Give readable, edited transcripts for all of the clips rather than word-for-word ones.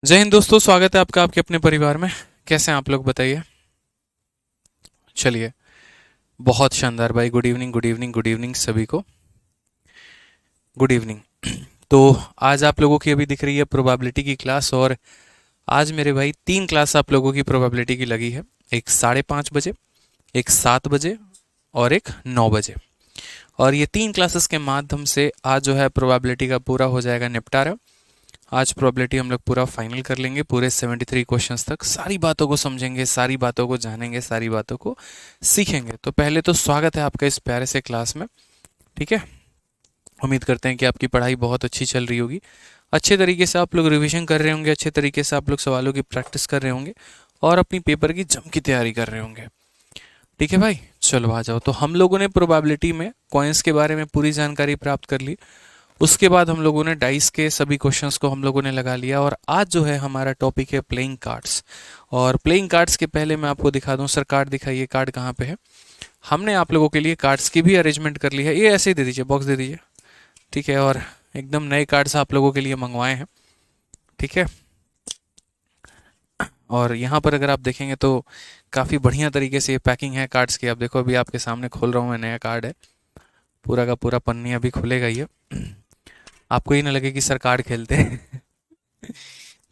जय हिंद दोस्तों, स्वागत है आपका आपके अपने परिवार में। कैसे हैं आप लोग, बताइए। चलिए, बहुत शानदार भाई। Good evening, good evening, good evening सभी को। Good evening. तो आज आप लोगों की अभी दिख रही है प्रोबेबिलिटी की क्लास, और आज मेरे भाई 3 क्लास आप लोगों की प्रोबेबिलिटी की लगी है। एक 5:30 बजे, एक 7 बजे और एक 9 बजे। और ये 3 क्लासेस के माध्यम से आज जो है प्रोबेबिलिटी का पूरा हो जाएगा निपटारा। आज प्रोबेबिलिटी हम लोग पूरा फाइनल कर लेंगे, पूरे 73 क्वेश्चंस तक सारी बातों को समझेंगे, सारी बातों को जानेंगे, सारी बातों को सीखेंगे। तो पहले तो स्वागत है आपका इस प्यारे से क्लास में। ठीक है, उम्मीद करते हैं कि आपकी पढ़ाई बहुत अच्छी चल रही होगी, अच्छे तरीके से आप लोग रिवीजन कर रहे होंगे, अच्छे तरीके से आप लोग सवालों की प्रैक्टिस कर रहे होंगे और अपनी पेपर की जम की तैयारी कर रहे होंगे। ठीक है भाई, चलो आ जाओ। तो हम लोगों ने प्रोबेबिलिटी में कॉइन्स के बारे में पूरी जानकारी प्राप्त कर ली। उसके बाद हम लोगों ने डाइस के सभी क्वेश्चंस को हम लोगों ने लगा लिया, और आज जो है हमारा टॉपिक है प्लेइंग कार्ड्स। और प्लेइंग कार्ड्स के पहले मैं आपको दिखा दूं, सर कार्ड दिखाइए, कार्ड कहाँ पे है। हमने आप लोगों के लिए कार्ड्स की भी अरेंजमेंट कर ली है, ये ऐसे ही दे दीजिए, बॉक्स दे दीजिए। ठीक है, और एकदम नए कार्ड्स आप लोगों के लिए मंगवाए हैं। ठीक है, और यहाँ पर अगर आप देखेंगे तो काफ़ी बढ़िया तरीके से ये पैकिंग है कार्ड्स की। आप देखो, अभी आपके सामने खोल रहा हूँ मैं, नया कार्ड है, पूरा का पूरा पन्नी अभी खुलेगा ये। आपको ये ना लगे कि सर कार्ड खेलते हैं।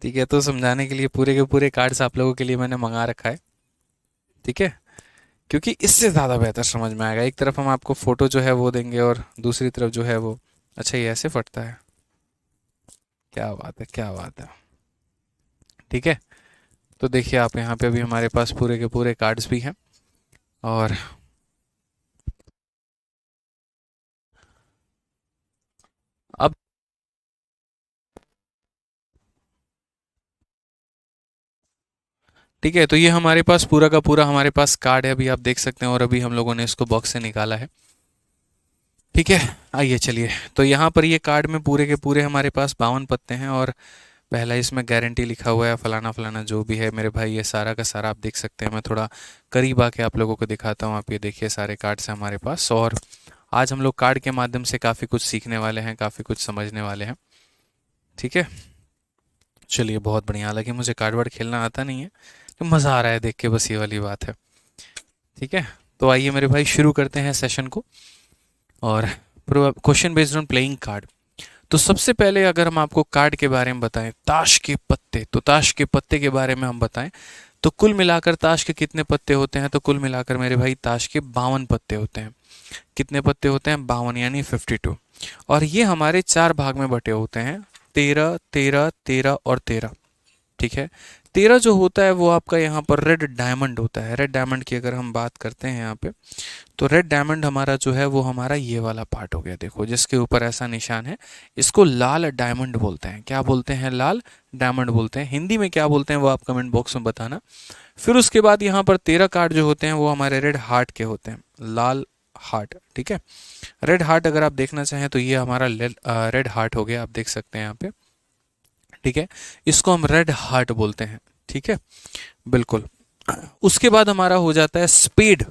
ठीक है, तो समझाने के लिए पूरे के पूरे कार्ड्स आप लोगों के लिए मैंने मंगा रखा है। ठीक है, क्योंकि इससे ज़्यादा बेहतर समझ में आएगा। एक तरफ हम आपको फोटो जो है वो देंगे, और दूसरी तरफ जो है वो, अच्छा ये ऐसे फटता है, क्या बात है, क्या बात है। ठीक है, तो देखिए आप यहाँ पे अभी हमारे पास पूरे के पूरे कार्ड्स भी हैं। और अब ठीक है, तो ये हमारे पास पूरा का पूरा हमारे पास कार्ड है, अभी आप देख सकते हैं, और अभी हम लोगों ने इसको बॉक्स से निकाला है। ठीक है, आइए चलिए। तो यहाँ पर ये कार्ड में पूरे के पूरे हमारे पास 52 पत्ते हैं, और पहला इसमें गारंटी लिखा हुआ है, फलाना फलाना जो भी है मेरे भाई, ये सारा का सारा आप देख सकते हैं। मैं थोड़ा करीब आके आप लोगों को दिखाता हूँ। आप ये देखिए, सारे कार्ड्स हैं हमारे पास, और आज हम लोग कार्ड के माध्यम से काफ़ी कुछ सीखने वाले हैं, काफ़ी कुछ समझने वाले हैं। ठीक है, चलिए बहुत बढ़िया। हालांकि मुझे कार्ड वर्ड खेलना आता नहीं है, तो मज़ा आ रहा है देख के, बस ये वाली बात है। ठीक है, तो आइए मेरे भाई शुरू करते हैं सेशन को। और question based on playing card. तो सबसे पहले अगर हम आपको कार्ड के बारे में बताएं, ताश के पत्ते, तो ताश के पत्ते के बारे में हम बताएं तो कुल मिलाकर ताश के कितने पत्ते होते हैं, तो कुल मिलाकर मेरे भाई ताश के 52 पत्ते होते हैं। कितने पत्ते होते हैं? 52, यानी 52। और ये हमारे 4 भाग में बटे होते हैं, 13, 13, 13 और 13। ठीक है, 13 जो होता है वो आपका यहाँ पर रेड डायमंड होता है। रेड डायमंड की अगर हम बात करते हैं यहाँ पे, तो रेड डायमंड हमारा जो है वो हमारा ये वाला पार्ट हो गया, देखो जिसके ऊपर ऐसा निशान है, इसको लाल डायमंड बोलते हैं। क्या बोलते हैं? लाल डायमंड बोलते हैं। हिंदी में क्या बोलते हैं वो आप कमेंट बॉक्स में बताना। फिर उसके बाद यहाँ पर 13 कार्ड जो होते हैं वो हमारे रेड हार्ट के होते हैं, लाल हार्ट। ठीक है, रेड हार्ट अगर आप देखना चाहें तो ये हमारा रेड हार्ट हो गया, आप देख सकते हैं यहाँ पे। ठीक है, इसको हम रेड हार्ट बोलते हैं। ठीक है, बिल्कुल। उसके बाद हमारा हो जाता है स्पीड।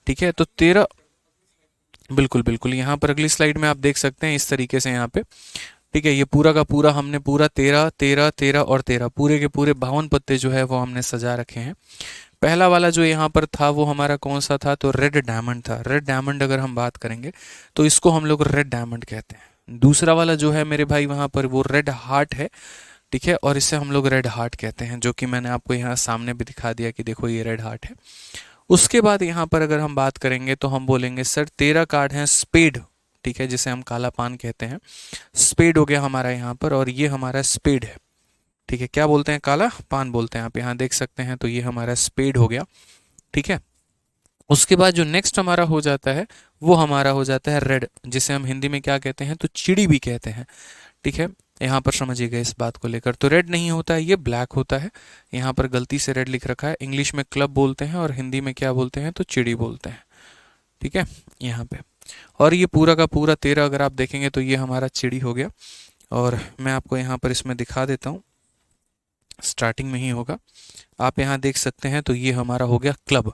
ठीक है, तो 13, बिल्कुल बिल्कुल, यहाँ पर अगली स्लाइड में आप देख सकते हैं इस तरीके से यहाँ पे। ठीक है, ये पूरा का पूरा हमने पूरा 13, 13, 13 और 13, पूरे के पूरे 52 पत्ते जो है वो हमने सजा रखे हैं। पहला वाला जो यहाँ पर था वो हमारा कौन सा था? तो रेड डायमंड था। रेड डायमंड अगर हम बात करेंगे तो इसको हम लोग रेड डायमंड कहते हैं। दूसरा वाला जो है मेरे भाई वहाँ पर वो रेड हार्ट है। ठीक है, और इसे हम लोग रेड हार्ट कहते हैं, जो कि मैंने आपको यहाँ सामने भी दिखा दिया कि देखो ये रेड हार्ट है। उसके बाद यहाँ पर अगर हम बात करेंगे तो हम बोलेंगे सर 13 कार्ड हैं स्पेड। ठीक है, जिसे हम काला पान कहते हैं, स्पेड हो गया हमारा यहाँ पर, और ये हमारा स्पेड है। ठीक है, क्या बोलते हैं? काला पान बोलते हैं। आप यहाँ देख सकते हैं, तो ये हमारा स्पेड हो गया। ठीक है, उसके बाद जो नेक्स्ट हमारा हो जाता है वो हमारा हो जाता है रेड, जिसे हम हिंदी में क्या कहते हैं? तो चिड़ी भी कहते हैं। ठीक है, यहाँ पर समझिएगा इस बात को लेकर, तो रेड नहीं होता है, ये ब्लैक होता है। यहाँ पर गलती से रेड लिख रखा है, इंग्लिश में क्लब बोलते हैं और हिंदी में क्या बोलते हैं? तो चिड़ी बोलते हैं। ठीक है, यहाँ पे। और ये पूरा का पूरा 13 अगर आप देखेंगे तो ये हमारा चिड़ी हो गया। और मैं आपको यहाँ पर इसमें दिखा देता हूँ, स्टार्टिंग में ही होगा, आप यहाँ देख सकते हैं, तो ये हमारा हो गया क्लब।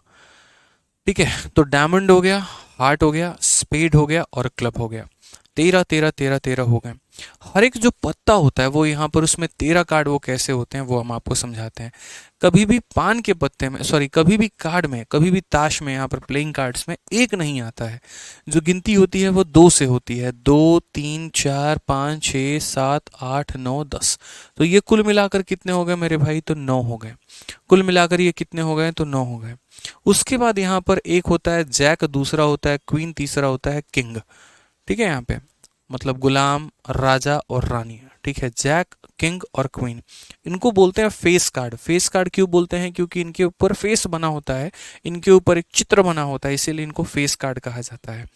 ठीक है, तो डायमंड हो गया, हार्ट हो गया, स्पेड हो गया और क्लब हो गया। 13 13 13 13 हो गए। हर एक जो पत्ता होता है वो यहाँ पर उसमें 13 कार्ड वो कैसे होते हैं वो हम आपको समझाते हैं। कभी भी पान के पत्ते में, सॉरी, कभी भी कार्ड में, कभी भी ताश में, यहाँ पर प्लेइंग कार्ड्स में एक नहीं आता है। जो गिनती होती है वो 2 से होती है, 2 3 4 5 6 7 8 9 10। तो ये कुल मिलाकर कितने हो गए मेरे भाई? तो 9 हो गए। कुल मिलाकर ये कितने हो गए? तो 9 हो गए। उसके बाद यहाँ पर एक होता है जैक, दूसरा होता है क्वीन, तीसरा होता है किंग। ठीक है, यहाँ पे मतलब गुलाम, राजा और रानी। ठीक है, जैक, किंग और क्वीन, इनको बोलते हैं फेस कार्ड। फेस कार्ड क्यों बोलते हैं? क्योंकि इनके ऊपर फेस बना होता है, इनके ऊपर एक चित्र बना होता है, इसीलिए इनको फेस कार्ड कहा जाता है।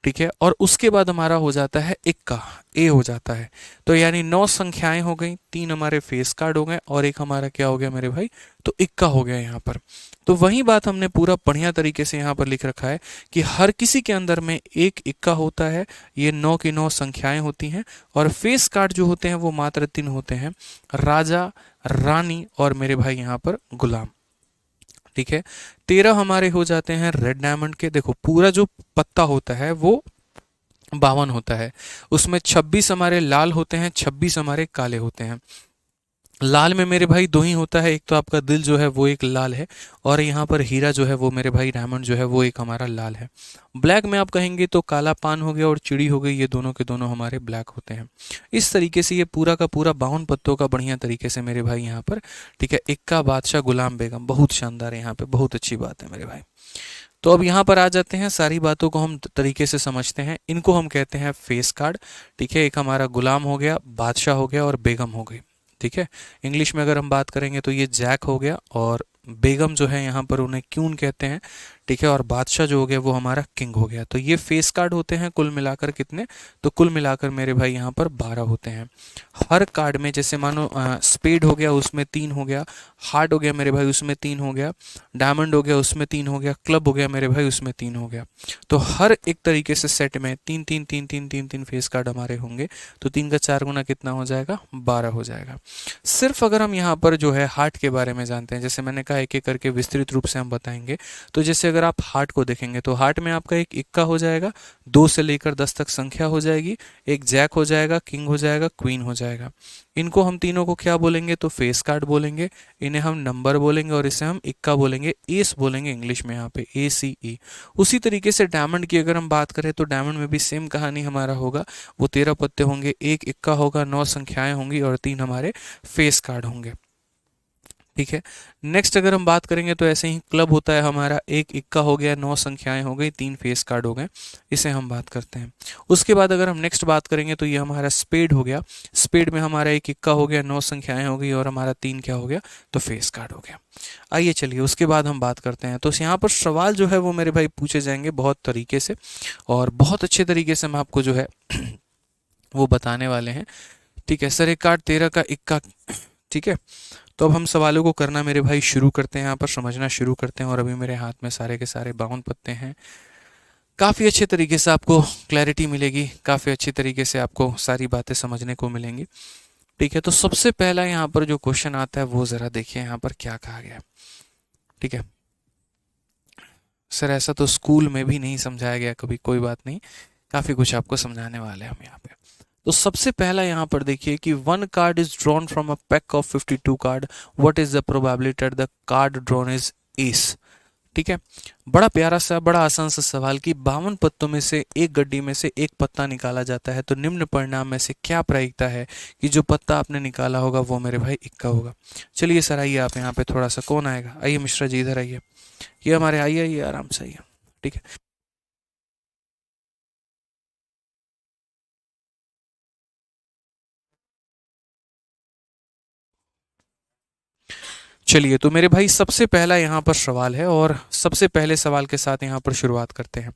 ठीक है, और उसके बाद हमारा हो जाता है इक्का, ए हो जाता है। तो यानी 9 संख्याएं हो गई, 3 हमारे फेस कार्ड हो गए और एक हमारा क्या हो गया मेरे भाई? तो इक्का हो गया यहाँ पर। तो वही बात हमने पूरा बढ़िया तरीके से यहाँ पर लिख रखा है कि हर किसी के अंदर में एक इक्का होता है, ये 9 की 9 संख्याएं होती हैं, और फेस कार्ड जो होते हैं वो मात्र 3 होते हैं, राजा, रानी और मेरे भाई यहाँ पर गुलाम। ठीक है, 13 हमारे हो जाते हैं रेड डायमंड के। देखो पूरा जो पत्ता होता है वो 52 होता है, उसमें 26 हमारे लाल होते हैं, 26 हमारे काले होते हैं। लाल में मेरे भाई 2 ही होता है, एक तो आपका दिल जो है वो एक लाल है, और यहाँ पर हीरा जो है वो मेरे भाई डायमंड जो है वो एक हमारा लाल है। ब्लैक में आप कहेंगे तो काला पान हो गया और चिड़ी हो गई, ये दोनों के दोनों हमारे ब्लैक होते हैं। इस तरीके से ये पूरा का पूरा 52 पत्तों का बढ़िया तरीके से मेरे भाई यहाँ पर, ठीक है, इक्का, बादशाह, गुलाम, बेगम, बहुत शानदार है यहाँ पे, बहुत अच्छी बात है मेरे भाई। तो अब यहाँ पर आ जाते हैं, सारी बातों को हम तरीके से समझते हैं। इनको हम कहते हैं फेस कार्ड। ठीक है, एक हमारा गुलाम हो गया, बादशाह हो गया और बेगम हो गई। ठीक है, इंग्लिश में अगर हम बात करेंगे तो ये जैक हो गया, और बेगम जो है यहाँ पर उन्हें क्यून कहते हैं। ठीक है, और बादशाह जो हो गया वो हमारा किंग हो गया। तो ये फेस कार्ड होते हैं कुल मिलाकर कितने? तो कुल मिलाकर मेरे भाई यहाँ पर 12 होते हैं। हर कार्ड में जैसे मानो स्पेड हो गया उसमें 3 हो गया, हार्ट हो गया मेरे भाई उसमें 3 हो गया, डायमंड हो गया उसमें 3 हो गया, क्लब हो गया मेरे भाई उसमें 3 हो गया। तो हर एक तरीके से सेट में 3 3 3 3 3 3 फेस कार्ड हमारे होंगे। तो 3 का 4 गुना कितना हो जाएगा? 12 हो जाएगा। सिर्फ अगर हम यहाँ पर जो है हार्ट के बारे में जानते हैं, जैसे मैंने कहा एक एक करके विस्तृत रूप से हम बताएंगे। तो जैसे अगर आप हार्ट को देखेंगे तो हार्ट में आपका एक इक्का हो जाएगा, 2 से लेकर 10 तक संख्या हो जाएगी, एक जैक हो जाएगा, किंग हो जाएगा, क्वीन हो जाएगा। इनको हम तीनों को क्या बोलेंगे? तो फेस कार्ड बोलेंगे। इन्हें हम नंबर बोलेंगे और इसे हम इक्का बोलेंगे, एस बोलेंगे इंग्लिश में, यहाँ पे ACE। उसी तरीके से डायमंड की अगर हम बात करें तो डायमंड में भी सेम कहानी हमारा होगा, वो 13 पत्ते होंगे, एक इक्का होगा, 9 संख्याएं होंगी और 3 हमारे फेस कार्ड होंगे। ठीक है, नेक्स्ट अगर हम बात करेंगे तो ऐसे ही क्लब होता है हमारा, एक इक्का हो गया, 9 संख्याएं हो गई, 3 फेस कार्ड हो गए, इसे हम बात करते हैं। उसके बाद अगर हम नेक्स्ट बात करेंगे तो ये हमारा स्पेड हो गया। स्पेड में हमारा एक इक्का हो गया, 9 संख्याएं हो गई और हमारा 3 क्या हो गया? तो फेस कार्ड हो गया। आइए चलिए उसके बाद हम बात करते हैं। तो यहाँ पर सवाल जो है वो मेरे भाई पूछे जाएंगे बहुत तरीके से, और बहुत अच्छे तरीके से हम आपको जो है वो बताने वाले हैं। ठीक है सर, एक कार्ड 13 का इक्का। ठीक है, तो अब हम सवालों को करना मेरे भाई शुरू करते हैं, यहाँ पर समझना शुरू करते हैं। और अभी मेरे हाथ में सारे के सारे 52 पत्ते हैं। काफ़ी अच्छे तरीके से आपको क्लैरिटी मिलेगी, काफ़ी अच्छी तरीके से आपको सारी बातें समझने को मिलेंगी। ठीक है, तो सबसे पहला यहाँ पर जो क्वेश्चन आता है वो ज़रा देखिए यहाँ पर क्या कहा गया है। ठीक है सर, ऐसा तो स्कूल में भी नहीं समझाया गया कभी, कोई बात नहीं, काफ़ी कुछ आपको समझाने वाले हैं हम यहाँ पे। तो सबसे पहला यहाँ पर देखिए कि 1 card is drawn from a pack of 52 card, what is the probability that the card drawn is S. ठीक है, बड़ा प्यारा सा, बड़ा आसान सा सवाल कि 52 पत्तों में से एक गड्डी में से एक पत्ता निकाला जाता है, तो निम्न परिणाम में से क्या प्रायिकता है कि जो पत्ता आपने निकाला होगा वो मेरे भाई इक्का होगा। चलिए सर आइए आप यहाँ पे थोड़ा सा, कौन आएगा? आइए मिश्रा जी इधर आइए, ये हमारे, आइए आइए आराम से आइए। ठीक है, चलिए तो मेरे भाई सबसे पहला यहाँ पर सवाल है, और सबसे पहले सवाल के साथ यहाँ पर शुरुआत करते हैं।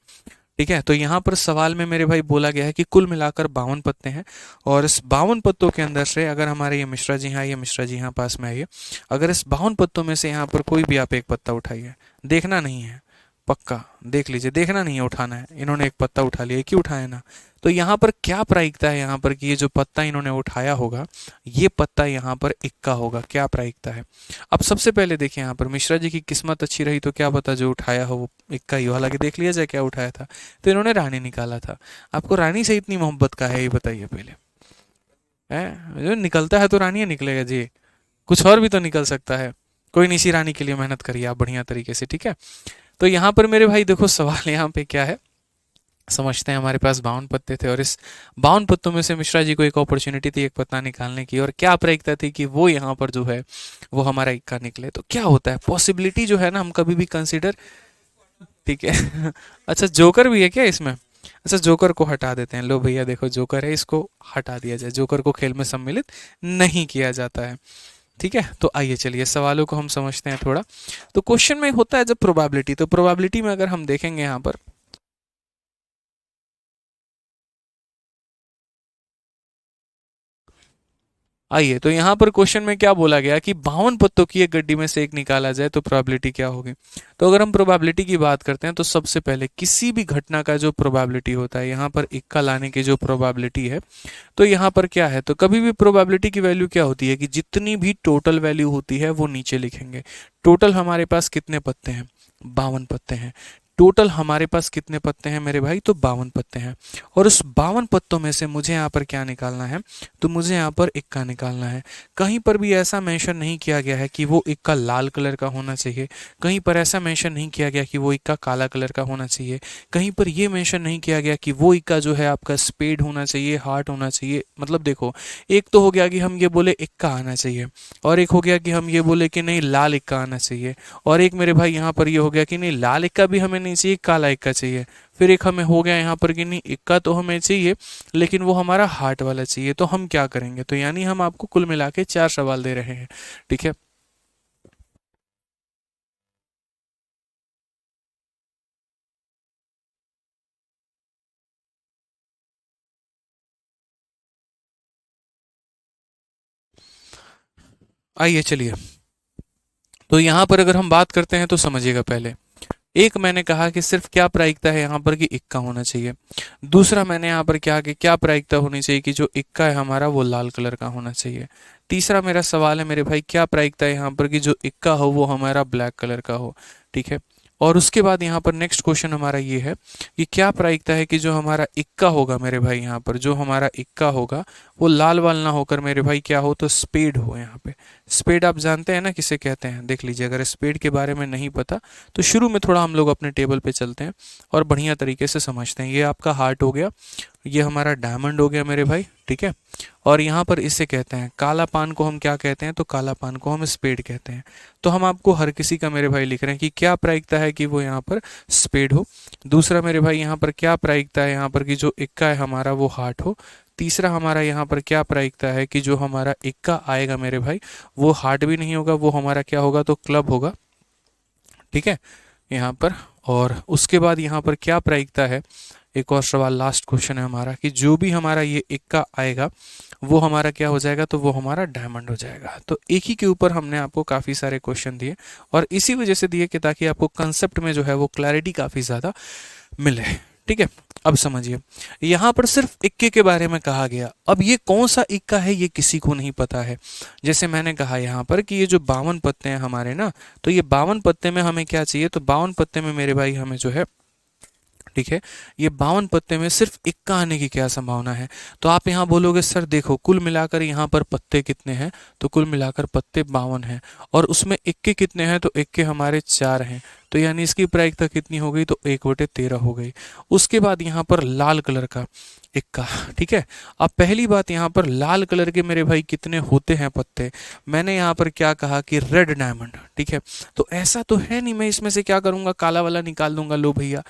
ठीक है, तो यहाँ पर सवाल में मेरे भाई बोला गया है कि कुल मिलाकर 52 पत्ते हैं, और इस 52 पत्तों के अंदर से अगर हमारे ये मिश्रा जी हैं, ये मिश्रा जी यहाँ पास में आइए, अगर इस 52 पत्तों में से यहाँ पर कोई भी आप एक पत्ता उठाइए, देखना नहीं है, पक्का देख लीजिए, देखना नहीं है, उठाना है। इन्होंने एक पत्ता उठा लिया, क्यों उठाया ना? तो यहाँ पर क्या प्रायिकता है यहाँ पर कि ये जो पत्ता इन्होंने उठाया होगा, ये पत्ता यहाँ पर इक्का होगा, क्या प्रायिकता है। अब सबसे पहले देखिए यहाँ पर मिश्रा जी की किस्मत अच्छी रही तो क्या पता जो उठाया हो वो इक्का ही हो, हालांकि देख लिया जाए क्या उठाया था, तो इन्होंने रानी निकाला था। आपको रानी से इतनी मोहब्बत का है ये बताइए पहले, है जो निकलता है तो रानी निकलेगा जी, कुछ और भी तो निकल सकता है। कोई नहीं, इसी रानी के लिए मेहनत करिए आप बढ़िया तरीके से, ठीक है। तो यहाँ पर मेरे भाई देखो सवाल यहाँ पे क्या है, समझते हैं। हमारे पास 52 पत्ते थे और इस 52 पत्तों में से मिश्रा जी को एक अपॉर्चुनिटी थी एक पत्ता निकालने की, और क्या प्रायिकता थी कि वो यहाँ पर जो है वो हमारा इक्का निकले। तो क्या होता है पॉसिबिलिटी जो है ना, हम कभी भी कंसिडर, ठीक है। अच्छा जोकर भी है क्या इसमें, अच्छा जोकर को हटा देते हैं, लो भैया देखो जोकर है, इसको हटा दिया जाए, जोकर को खेल में सम्मिलित नहीं किया जाता है, ठीक है। तो आइए चलिए सवालों को हम समझते हैं थोड़ा। तो क्वेश्चन में होता है जब प्रोबेबिलिटी, तो प्रोबेबिलिटी में अगर हम देखेंगे यहाँ पर, आइए तो यहाँ पर क्वेश्चन में क्या बोला गया कि 52 पत्तों की एक गड्डी में से एक निकाला जाए तो प्रोबेबिलिटी क्या होगी। तो अगर हम प्रोबेबिलिटी की बात करते हैं तो सबसे पहले किसी भी घटना का जो प्रोबेबिलिटी होता है, यहाँ पर इक्का लाने की जो प्रोबेबिलिटी है, तो यहाँ पर क्या है, तो कभी भी प्रोबेबिलिटी की वैल्यू क्या होती है कि जितनी भी टोटल वैल्यू होती है वो नीचे लिखेंगे। टोटल हमारे पास कितने पत्ते हैं, 52 पत्ते हैं। टोटल हमारे पास कितने पत्ते हैं मेरे भाई, तो 52 पत्ते हैं। और उस 52 पत्तों में से मुझे यहाँ पर क्या निकालना है, तो मुझे यहाँ पर इक्का निकालना है। कहीं पर भी ऐसा मेंशन नहीं किया गया है कि वो इक्का लाल कलर का होना चाहिए, कहीं पर ऐसा मेंशन नहीं किया गया कि वो इक्का काला कलर का होना चाहिए, कहीं पर ये मेंशन नहीं किया गया कि वो इक्का जो है आपका स्पेड होना चाहिए, हार्ट होना चाहिए। मतलब देखो, एक तो हो गया कि हम ये बोले इक्का आना चाहिए, और एक हो गया कि हम ये बोले कि नहीं लाल इक्का आना चाहिए, और एक मेरे भाई यहाँ पर ये हो गया कि नहीं लाल इक्का भी हमें नहीं चाहिए, काला इक्का चाहिए। फिर एक हमें हो गया यहाँ पर कि नहीं इक्का तो हमें चाहिए लेकिन वो हमारा हार्ट वाला चाहिए। तो हम क्या करेंगे, तो यानी हम आपको कुल मिला के 4 सवाल दे रहे हैं, ठीक है। आइए चलिए, तो यहाँ पर अगर हम बात करते हैं तो समझिएगा पहले, एक मैंने कहा कि सिर्फ क्या प्रायिकता है यहाँ पर कि इक्का होना चाहिए। दूसरा मैंने यहाँ पर क्या कि क्या प्रायिकता होनी चाहिए कि जो इक्का है हमारा वो लाल कलर का होना चाहिए। तीसरा मेरा सवाल है मेरे भाई, क्या प्रायिकता है यहाँ पर कि जो इक्का हो वो हमारा ब्लैक कलर का हो, ठीक है। और उसके बाद यहाँ पर नेक्स्ट क्वेश्चन हमारा ये है कि क्या प्रायिकता है कि जो हमारा इक्का होगा मेरे भाई, यहाँ पर जो हमारा इक्का होगा वो लाल वाल ना होकर मेरे भाई क्या हो, तो स्पेड हो। यहाँ पे स्पेड आप जानते हैं ना किसे कहते हैं, देख लीजिए। अगर स्पेड के बारे में नहीं पता तो शुरू में थोड़ा हम लोग अपने टेबल पे चलते हैं और बढ़िया तरीके से समझते हैं। ये आपका हार्ट हो गया, ये हमारा डायमंड हो गया मेरे भाई, ठीक है। और यहाँ पर इसे कहते हैं काला पान को हम क्या कहते हैं, तो काला पान को हम स्पेड कहते हैं। तो हम आपको हर किसी का मेरे भाई लिख रहे हैं कि क्या प्रायिकता है कि वो यहाँ पर स्पेड हो। दूसरा मेरे भाई यहाँ पर क्या प्रायिकता है यहाँ पर कि जो इक्का है हमारा वो हार्ट हो। तीसरा हमारा यहाँ पर क्या प्रायिकता है कि जो हमारा इक्का आएगा मेरे भाई वो हार्ट भी नहीं होगा, वो हमारा क्या होगा, तो क्लब होगा, ठीक है यहाँ पर। और उसके बाद यहाँ पर क्या प्रायिकता है, एक और सवाल लास्ट क्वेश्चन है हमारा कि जो भी हमारा ये इक्का आएगा वो हमारा क्या हो जाएगा, तो वो हमारा डायमंड हो जाएगा। तो एक ही के ऊपर हमने आपको काफ़ी सारे क्वेश्चन दिए और इसी वजह से दिए कि ताकि आपको कंसेप्ट में जो है वो क्लैरिटी काफ़ी ज़्यादा मिले, ठीक है। अब समझिए, यहाँ पर सिर्फ इक्के के बारे में कहा गया। अब ये कौन सा इक्का है ये किसी को नहीं पता है। जैसे मैंने कहा यहाँ पर कि ये जो 52 पत्ते हैं हमारे ना, तो ये 52 पत्ते में हमें क्या चाहिए, तो 52 पत्ते में मेरे भाई हमें जो है, ठीक है, ये 52 पत्ते में सिर्फ इक्का आने की क्या संभावना है। तो आप यहाँ बोलोगे सर देखो कुल मिलाकर यहाँ पर पत्ते कितने हैं, तो कुल मिलाकर पत्ते 52 हैं और उसमें इक्के कितने हैं, तो इक्के हमारे 4 हैं। तो यानी इसकी प्रायिकता कितनी हो गई, तो 1/13 हो गई। उसके बाद यहाँ पर लाल कलर का इक्का, ठीक है। अब पहली बात यहाँ पर लाल कलर के मेरे भाई कितने होते हैं पत्ते, मैंने यहाँ पर क्या कहा कि रेड डायमंड, ठीक है। तो ऐसा तो है नहीं मैं इसमें से क्या करूँगा, काला वाला निकाल दूंगा, लो भैया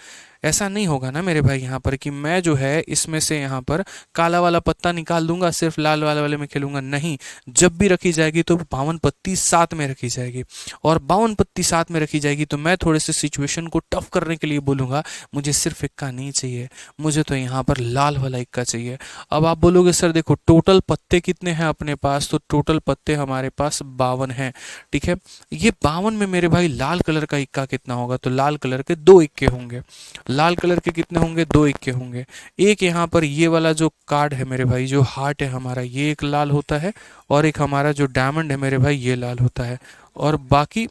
ऐसा नहीं होगा ना मेरे भाई यहाँ पर कि मैं जो है इसमें से यहाँ पर काला वाला पत्ता निकाल दूंगा सिर्फ लाल वाले में खेलूंगा, नहीं। जब भी रखी जाएगी तो 52 पत्ती साथ में रखी जाएगी और 52 पत्ती साथ में रखी जाएगी तो मैं थोड़े से सिचुएशन को टफ करने के लिए बोलूंगा मुझे सिर्फ इक्का नहीं चाहिए, मुझे तो यहाँ पर लाल वाला इक्का चाहिए। अब आप बोलोगे सर देखो टोटल पत्ते कितने हैं अपने पास, तो टोटल पत्ते हमारे पास 52 हैं, ठीक है। ये 52 में मेरे भाई लाल कलर का इक्का कितना होगा, तो लाल कलर के 2 इक्के होंगे। लाल कलर के कितने होंगे, 2 इक्के होंगे। एक यहाँ पर ये वाला जो कार्ड है मेरे भाई, जो हार्ट है हमारा, ये एक लाल होता है, और एक हमारा जो डायमंड है मेरे भाई, ये लाल होता है। और बाकी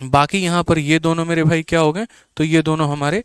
बाकी यहाँ पर ये दोनों मेरे भाई क्या हो गए, तो ये दोनों हमारे,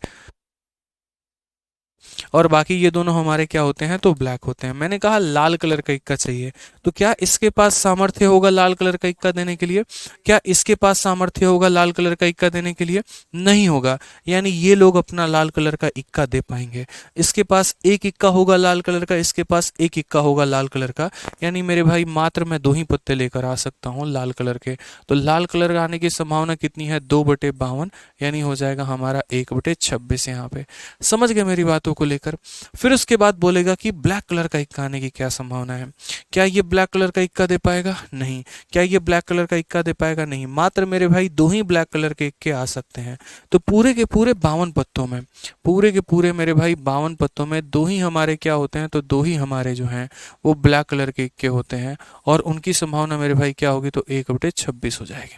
और बाकी ये दोनों हमारे क्या होते हैं, तो ब्लैक होते हैं। मैंने कहा लाल कलर का इक्का चाहिए, तो क्या इसके पास सामर्थ्य होगा लाल कलर का इक्का देने के लिए? क्या इसके पास सामर्थ्य होगा लाल कलर का इक्का देने के लिए? नहीं होगा। यानी ये लोग अपना लाल कलर का इक्का दे पाएंगे। इसके पास एक इक्का होगा लाल कलर का, इसके पास एक इक्का होगा लाल कलर का। यानी मेरे भाई मात्र मैं 2 ही पत्ते लेकर आ सकता हूँ लाल कलर के। तो लाल कलर का आने की संभावना कितनी है, 2/52, यानी हो जाएगा हमारा 1/26 यहाँ पे। समझ गए मेरी बातों को लेकर? फिर उसके बाद बोलेगा कि ब्लैक कलर का इक्का आने की क्या संभावना है। क्या ये ब्लैक कलर का इक्का दे पाएगा? नहीं। क्या ये ब्लैक कलर का इक्का दे पाएगा? नहीं। मात्र मेरे भाई 2 ही ब्लैक कलर के इक्के आ सकते हैं। तो पूरे के पूरे 52 पत्तों में, पूरे के पूरे मेरे भाई 52 पत्तों में 2 ही हमारे क्या होते हैं, तो 2 ही हमारे जो हैं वो ब्लैक कलर के इक्के होते हैं। और उनकी संभावना मेरे भाई क्या होगी, तो 1/26 हो जाएगी।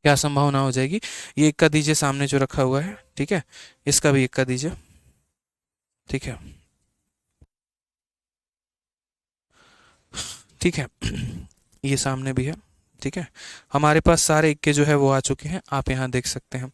क्या संभावना हो जाएगी? ये इक्का दीजिए सामने जो रखा हुआ है, ठीक है, इसका भी इक्का दीजिए, ठीक है, ठीक है। ये सामने भी है, ठीक है। हमारे पास सारे इक्के जो है वो आ चुके हैं, आप यहाँ देख सकते हैं।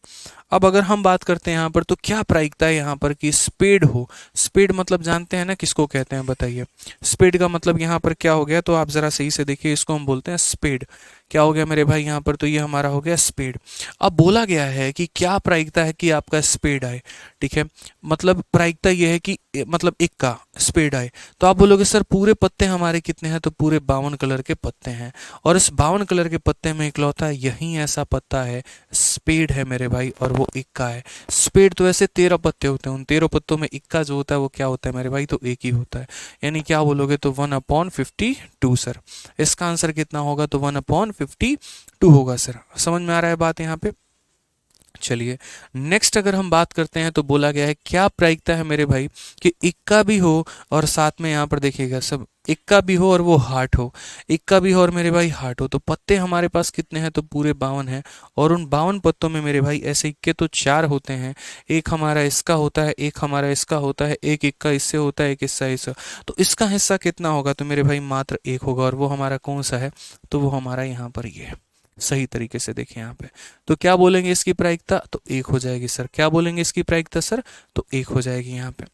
अब अगर हम बात करते हैं यहाँ पर, तो क्या प्रायिकता है यहाँ पर कि स्पेड हो। स्पेड मतलब जानते हैं ना किसको कहते हैं, बताइए। स्पेड का मतलब यहाँ पर क्या हो गया, तो आप जरा सही से देखिए, इसको हम बोलते हैं स्पेड। क्या हो गया मेरे भाई यहाँ पर, तो ये हमारा हो गया स्पेड। अब बोला गया है कि क्या प्रायिकता है कि आपका स्पेड आए, ठीक है। मतलब प्रायिकता ये है कि मतलब इक्का स्पेड आए। तो आप बोलोगे सर पूरे पत्ते हमारे कितने हैं, तो पूरे 52 कलर के पत्ते हैं। और इस 52 कलर के पत्ते में इकलौता यही ऐसा पत्ता है, स्पेड है मेरे भाई, और वो इक्का है। स्पेड तो ऐसे 13 पत्ते होते हैं, उन 13 पत्तों में इक्का जो होता है वो क्या होता है मेरे भाई, तो एक ही होता है। यानी क्या बोलोगे, तो 1/52 सर। इसका आंसर कितना होगा, तो 1/52 होगा सर। समझ में आ रहा है बात यहाँ पे? चलिए नेक्स्ट अगर हम बात करते हैं, तो बोला गया है क्या प्रायिकता है मेरे भाई कि इक्का भी हो और साथ में यहाँ पर देखिएगा सब, इक्का भी हो और वो हार्ट हो, इक्का भी हो और मेरे भाई हार्ट हो। तो पत्ते हमारे पास कितने हैं, तो पूरे 52 हैं। और उन 52 पत्तों में मेरे भाई ऐसे इक्के तो 4 होते हैं। एक हमारा इसका होता है, एक हमारा इसका होता है, एक इक्का इससे होता है, एक हिस्सा इससे। तो इसका हिस्सा कितना होगा, तो मेरे भाई मात्र एक होगा। और वो हमारा कौन सा है, तो वो हमारा यहाँ पर ये है। सही तरीके से देखें यहाँ पे। तो क्या बोलेंगे इसकी प्रायिकता, तो एक हो जाएगी सर। क्या बोलेंगे इसकी प्रायिकता सर, तो एक हो जाएगी यहाँ पे,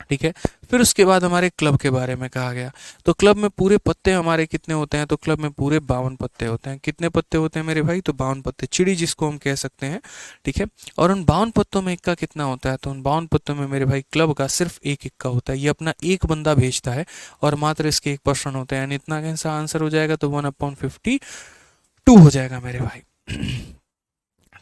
ठीक है। फिर उसके बाद हमारे क्लब के बारे में कहा गया। तो क्लब में पूरे पत्ते हमारे कितने होते हैं, तो क्लब में पूरे 52 पत्ते होते हैं। कितने पत्ते होते हैं मेरे भाई, तो 52 पत्ते, चिड़ी जिसको हम कह सकते हैं, ठीक है। और उन 52 पत्तों में इक्का कितना होता है, तो उन 52 पत्तों में मेरे भाई क्लब का सिर्फ एक इक्का होता है। ये अपना एक बंदा भेजता है और मात्र इसके 1% होते हैं। यानी इतना कैसा आंसर हो जाएगा, तो 1/52 हो जाएगा मेरे भाई।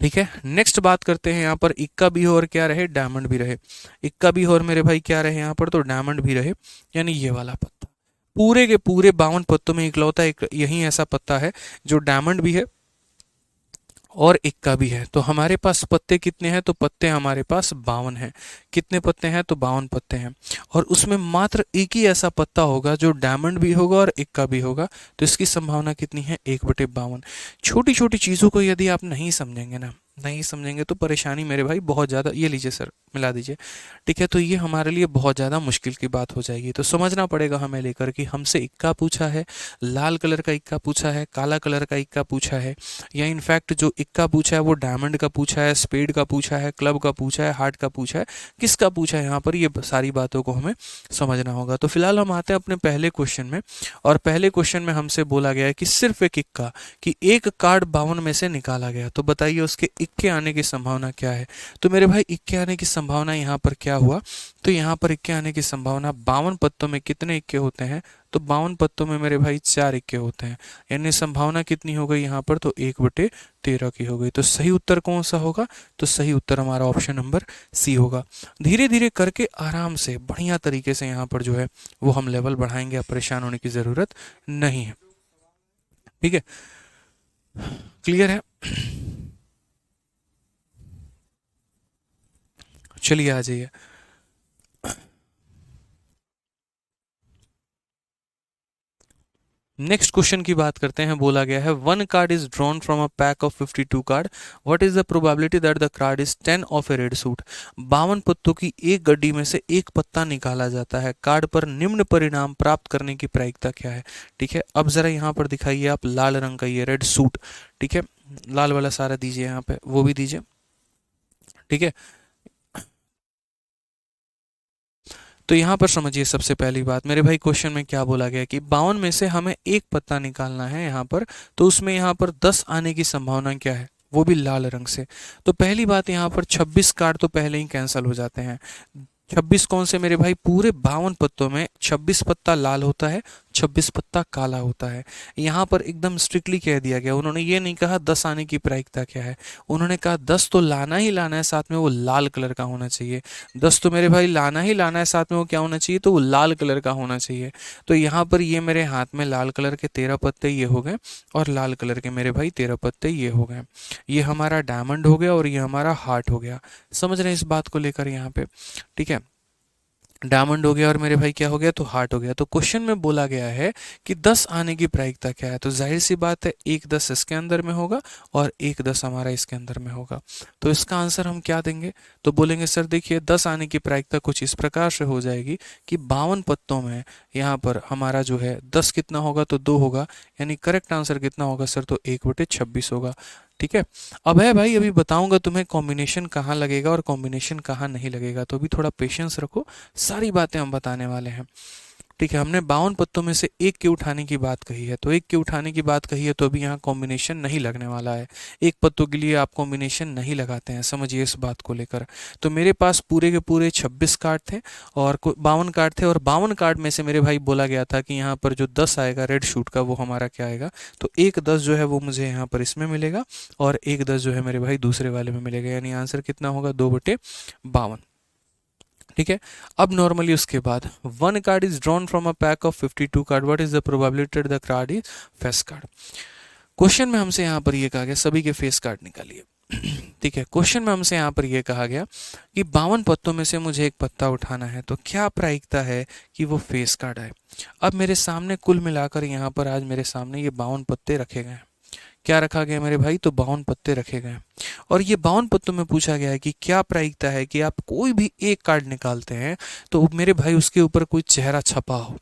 ठीक है। नेक्स्ट बात करते हैं यहाँ पर, इक्का भी हो और क्या रहे, डायमंड भी रहे। इक्का भी हो और मेरे भाई क्या रहे यहाँ पर, तो डायमंड भी रहे। यानी ये वाला पत्ता, पूरे के पूरे 52 पत्तों में इकलौता एक यही ऐसा पत्ता है जो डायमंड भी है और इक्का भी है। तो हमारे पास पत्ते कितने हैं, तो पत्ते हमारे पास 52 हैं। कितने पत्ते हैं, तो 52 पत्ते हैं। और उसमें मात्र एक ही ऐसा पत्ता होगा जो डायमंड भी होगा और इक्का भी होगा। तो इसकी संभावना कितनी है, 1/52। छोटी छोटी चीज़ों को यदि आप नहीं समझेंगे ना, नहीं समझेंगे तो परेशानी मेरे भाई बहुत ज़्यादा, ये लीजिए सर मिला दीजिए, ठीक है। तो ये हमारे लिए बहुत ज़्यादा मुश्किल की बात हो जाएगी। तो समझना पड़ेगा हमें लेकर कि हमसे इक्का पूछा है, लाल कलर का इक्का पूछा है, काला कलर का इक्का पूछा है, या इनफैक्ट जो इक्का पूछा है वो डायमंड का पूछा है, स्पेड का पूछा है, क्लब का पूछा है, हार्ट का पूछा है, किसका पूछा है यहाँ पर, ये सारी बातों को हमें समझना होगा। तो फिलहाल हम आते हैं अपने पहले क्वेश्चन में। और पहले क्वेश्चन में हमसे बोला गया है कि सिर्फ एक इक्का, कि एक कार्ड 52 में से निकाला गया, तो बताइए उसके इक्के आने की संभावना क्या है। तो मेरे भाई इक्के आने की संभावना यहाँ पर क्या हुआ, तो यहाँ पर इक्के आने की संभावना, 52 पत्तों में कितने इक्के होते हैं, तो 52 पत्तों में मेरे भाई 4 इक्के होते हैं। यानी संभावना कितनी हो गई यहाँ पर, तो 1/13 की हो गई। तो सही उत्तर कौन सा होगा, तो सही उत्तर हमारा ऑप्शन नंबर सी होगा। धीरे धीरे करके आराम से बढ़िया तरीके से यहाँ पर जो है वो हम लेवल बढ़ाएंगे, अब परेशान होने की ज़रूरत नहीं है, ठीक है। क्लियर है? चलिए आ जाइए। नेक्स्ट क्वेश्चन की बात करते हैं। बोला गया है one card is drawn from a pack of 52 card, what is the probability that the card is 10 of A red suit. 52 पत्तों की एक गड्डी में से एक पत्ता निकाला जाता है, कार्ड पर निम्न परिणाम प्राप्त करने की प्रायिकता क्या है। ठीक है, अब जरा यहाँ पर दिखाइए आप लाल रंग का ये रेड सूट। ठीक है, लाल वाला सारा दीजिए, यहाँ पे वो भी दीजिए। ठीक है, तो यहाँ पर समझिए सबसे पहली बात मेरे भाई, क्वेश्चन में क्या बोला गया कि 52 में से हमें एक पत्ता निकालना है यहाँ पर, तो उसमें यहाँ पर 10 आने की संभावना क्या है, वो भी लाल रंग से। तो पहली बात यहाँ पर 26 कार्ड तो पहले ही कैंसिल हो जाते हैं। 26 कौन से मेरे भाई, पूरे 52 पत्तों में 26 पत्ता लाल होता है, 26 पत्ता काला होता है। यहाँ पर एकदम स्ट्रिक्टली कह दिया गया, उन्होंने ये नहीं कहा 10 आने की प्रायिकता क्या है, उन्होंने कहा 10 तो लाना ही लाना है, साथ में वो लाल कलर का होना चाहिए। 10 तो मेरे भाई लाना ही लाना है, साथ में वो क्या होना चाहिए, तो वो लाल कलर का होना चाहिए। तो यहाँ पर ये मेरे हाथ में लाल कलर के 13 पत्ते ये हो गए, और लाल कलर के मेरे भाई 13 पत्ते ये हो गए। ये हमारा डायमंड हो गया और ये हमारा हार्ट हो गया। समझ रहे हैं इस बात को लेकर यहाँ पे। ठीक है, डायमंड हो गया और मेरे भाई क्या हो गया, तो हार्ट हो गया। तो क्वेश्चन में बोला गया है कि 10 आने की प्रायिकता क्या है, तो जाहिर सी बात है 1 10 इसके अंदर में होगा और 1 10 हमारा इसके अंदर में होगा। तो इसका आंसर हम क्या देंगे, तो बोलेंगे सर देखिए 10 आने की प्रायिकता कुछ इस प्रकार से हो जाएगी कि 52 पत्तों में यहाँ पर हमारा जो है 10 कितना होगा, तो 2 होगा, यानी करेक्ट आंसर कितना होगा सर, तो 1/26 होगा। ठीक है, अब है भाई, अभी बताऊंगा तुम्हें कॉम्बिनेशन कहाँ लगेगा और कॉम्बिनेशन कहाँ नहीं लगेगा, तो अभी थोड़ा पेशेंस रखो, सारी बातें हम बताने वाले हैं। ठीक है, हमने 52 पत्तों में से एक के उठाने की बात कही है, तो एक के उठाने की बात कही है, तो अभी यहाँ कॉम्बिनेशन नहीं लगने वाला है। एक पत्तों के लिए आप कॉम्बिनेशन नहीं लगाते हैं, समझिए इस बात को लेकर। तो मेरे पास पूरे के पूरे 26 कार्ड थे और 52 कार्ड थे, और 52 कार्ड में से मेरे भाई बोला गया था कि यहाँ पर जो 10 आएगा रेड शूट का, वो हमारा क्या आएगा, तो एक 10 जो है वो मुझे यहाँ पर इसमें मिलेगा, और एक 10 जो है मेरे भाई दूसरे वाले में मिलेगा, यानी आंसर कितना होगा, 2/52। ठीक है, अब नॉर्मली उसके बाद one card is drawn from a pack of 52 card, what is the probability the card is face card. Question में हमसे यहाँ पर ये कहा गया सभी के फेस कार्ड निकालिए। ठीक है, क्वेश्चन में हमसे यहाँ पर ये कहा गया कि 52 पत्तों में से मुझे एक पत्ता उठाना है, तो क्या प्रायिकता है कि वो फेस कार्ड आए। अब मेरे सामने कुल मिलाकर यहाँ पर आज मेरे सामने ये 52 पत्ते रखे गए हैं। क्या रखा गया मेरे भाई, तो 52 पत्ते रखे गए, और ये 52 पत्तों में पूछा गया है कि क्या प्रायिकता है कि आप कोई भी एक कार्ड निकालते हैं तो मेरे भाई उसके ऊपर कोई चेहरा छपा हो।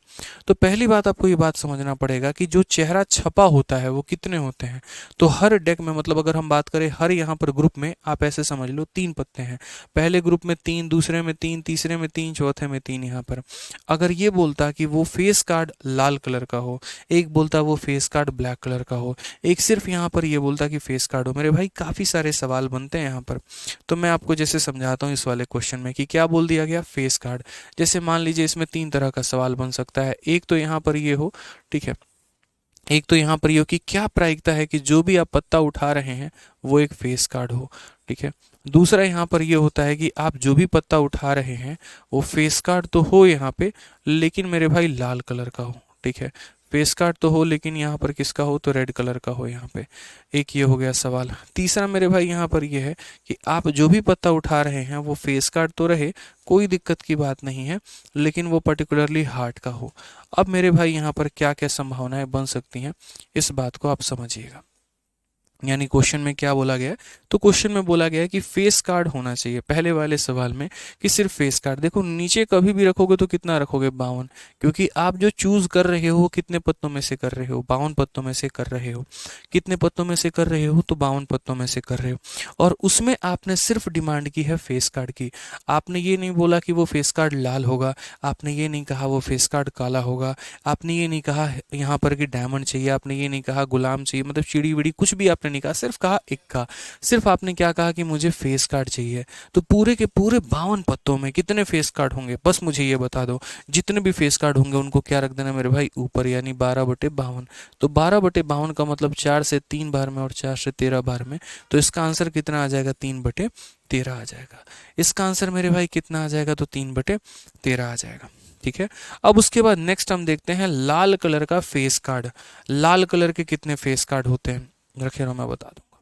तो पहली बात आपको ये बात समझना पड़ेगा कि जो चेहरा छपा होता है वो कितने होते हैं, तो हर डेक में, मतलब अगर हम बात करें हर यहाँ पर ग्रुप में, आप ऐसे समझ लो 3 पत्ते हैं, पहले ग्रुप में 3, दूसरे में 3, तीसरे में 3, चौथे में 3। यहाँ पर अगर ये बोलता कि वो फेस कार्ड लाल कलर का हो, एक बोलता वो फेस कार्ड ब्लैक कलर का हो, एक सिर्फ यहाँ पर ये बोलता कि फेस कार्ड हो, मेरे भाई काफ़ी सारे सवाल बनते हैं यहाँ पर। तो मैं आपको जैसे समझाता हूँ इस वाले क्वेश्चन में कि क्या बोल दिया गया, फेस कार्ड। जैसे मान लीजिए इसमें 3 तरह का सवाल बन सकता है, एक तो यहाँ पर ये हो, ठीक है, एक तो यहाँ पर ये हो कि क्या प्रायिकता है कि जो भी आप पत्ता उठा रहे हैं वो एक फेस कार्ड हो। ठीक है, दूसरा यहाँ पर ये होता है कि आप जो भी पत्ता उठा रहे हैं वो फेस कार्ड तो हो यहाँ पे, लेकिन मेरे भाई लाल कलर का हो। ठीक है, फेस कार्ड तो हो लेकिन यहाँ पर किसका हो, तो रेड कलर का हो यहाँ पे। एक ये हो गया सवाल। तीसरा मेरे भाई यहाँ पर ये है कि आप जो भी पत्ता उठा रहे हैं वो फेस कार्ड तो रहे, कोई दिक्कत की बात नहीं है, लेकिन वो पर्टिकुलरली हार्ट का हो। अब मेरे भाई यहाँ पर क्या क्या संभावनाएं बन सकती हैं, इस बात को आप समझिएगा। यानी क्वेश्चन में क्या बोला गया है, तो क्वेश्चन में बोला गया है कि फेस कार्ड होना चाहिए पहले वाले सवाल में, कि सिर्फ फेस कार्ड। देखो नीचे कभी भी रखोगे तो कितना रखोगे, 52, क्योंकि आप जो चूज कर रहे हो कितने पत्तों में से कर रहे हो, 52 पत्तों में से कर रहे हो। कितने पत्तों में से कर रहे हो, तो 52 पत्तों में से कर रहे हो, और उसमें आपने सिर्फ डिमांड की है फेस कार्ड की। आपने ये नहीं बोला कि वो फेस कार्ड लाल होगा, आपने ये नहीं कहा वो फेस कार्ड काला होगा, आपने ये नहीं कहा यहाँ पर कि डायमंड चाहिए, आपने ये नहीं कहा गुलाम चाहिए, मतलब चिड़ी विड़ी कुछ भी आपने नहीं कहा, सिर्फ कहा एक का, सिर्फ आपने क्या कहा कि मुझे फेस कार्ड चाहिए। तो पूरे के पूरे 52 पत्तों में कितने फेस कार्ड होंगे, बस मुझे ये बता दो। जितने भी फेस कार्ड होंगे उनको क्या रख देना मेरे भाई, ऊपर, यानी 12/52। तो 12/52 का मतलब 4 से 3 बार में और 4 से 13 बार में, तो इसका आंसर कितना आ जाएगा, 3/13 आ जाएगा। इसका आंसर मेरे भाई कितना आ जाएगा, तो 3/13 आ जाएगा। ठीक है, अब उसके बाद नेक्स्ट हम देखते हैं लाल कलर का फेस कार्ड। लाल कलर के कितने फेस कार्ड होते हैं, रखे रहो मैं बता दूंगा।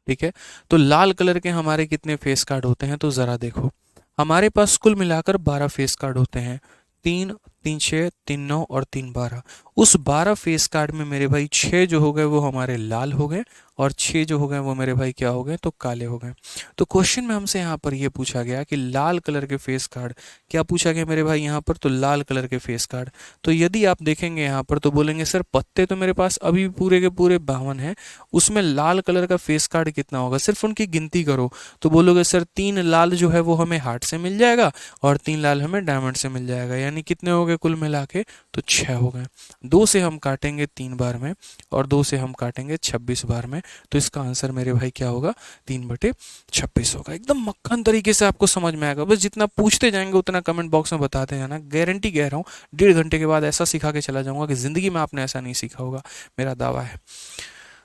ठीक है, तो लाल कलर के हमारे कितने फेस कार्ड होते हैं, तो जरा देखो, हमारे पास कुल मिलाकर 12 फेस कार्ड होते हैं, 3, 3 6 3 9 और 3 12। उस 12 फेस कार्ड में मेरे भाई 6 जो हो गए वो हमारे लाल हो गए और 6 जो हो गए वो मेरे भाई क्या हो गए, तो काले हो गए। तो क्वेश्चन में हमसे यहाँ पर ये पूछा गया कि लाल कलर के फेस कार्ड, क्या पूछा गया मेरे भाई यहाँ पर, तो लाल कलर के फेस कार्ड। तो यदि आप देखेंगे यहाँ पर तो बोलेंगे सर पत्ते तो मेरे पास अभी पूरे के पूरे 52 हैं, उसमें लाल कलर का फेस कार्ड कितना होगा, सिर्फ उनकी गिनती करो। तो बोलोगे सर 3 लाल जो है वो हमें हार्ट से मिल जाएगा और 3 लाल हमें डायमंड से मिल जाएगा, यानी कितने हो गए कुल मिला के, तो 6 हो गए। 2 से हम काटेंगे 3 बार में और 2 से हम काटेंगे 26 बार में, तो इसका आंसर मेरे भाई क्या होगा, 3/26 होगा। एकदम मक्खन तरीके से आपको समझ में आएगा, बस जितना पूछते जाएंगे उतना कमेंट बॉक्स में बताते जाना। गारंटी कह रहा हूँ 1.5 घंटे के बाद ऐसा सिखा के चला जाऊंगा कि जिंदगी में आपने ऐसा नहीं सीखा होगा, मेरा दावा है।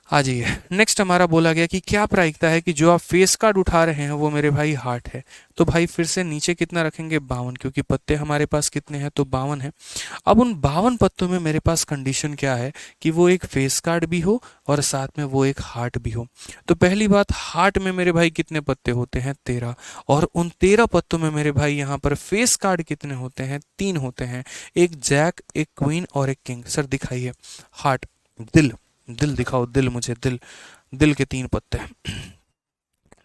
आ जाइए, नेक्स्ट हमारा बोला गया कि क्या प्रायिकता है कि जो आप फेस कार्ड उठा रहे हैं वो मेरे भाई हार्ट है। तो भाई फिर से नीचे कितना रखेंगे, 52, क्योंकि पत्ते हमारे पास कितने हैं, तो 52 है। अब उन 52 पत्तों में मेरे पास कंडीशन क्या है कि वो एक फेस कार्ड भी हो और साथ में वो एक हार्ट भी हो। तो पहली बात, हार्ट में मेरे भाई कितने पत्ते होते हैं, 13, और उन 13 पत्तों में मेरे भाई यहाँ पर फेस कार्ड कितने होते हैं, 3 होते हैं, एक जैक, एक क्वीन और एक किंग। सर दिखाइए, हार्ट, दिल, दिल दिखाओ, दिल मुझे, दिल, दिल के 3 पत्ते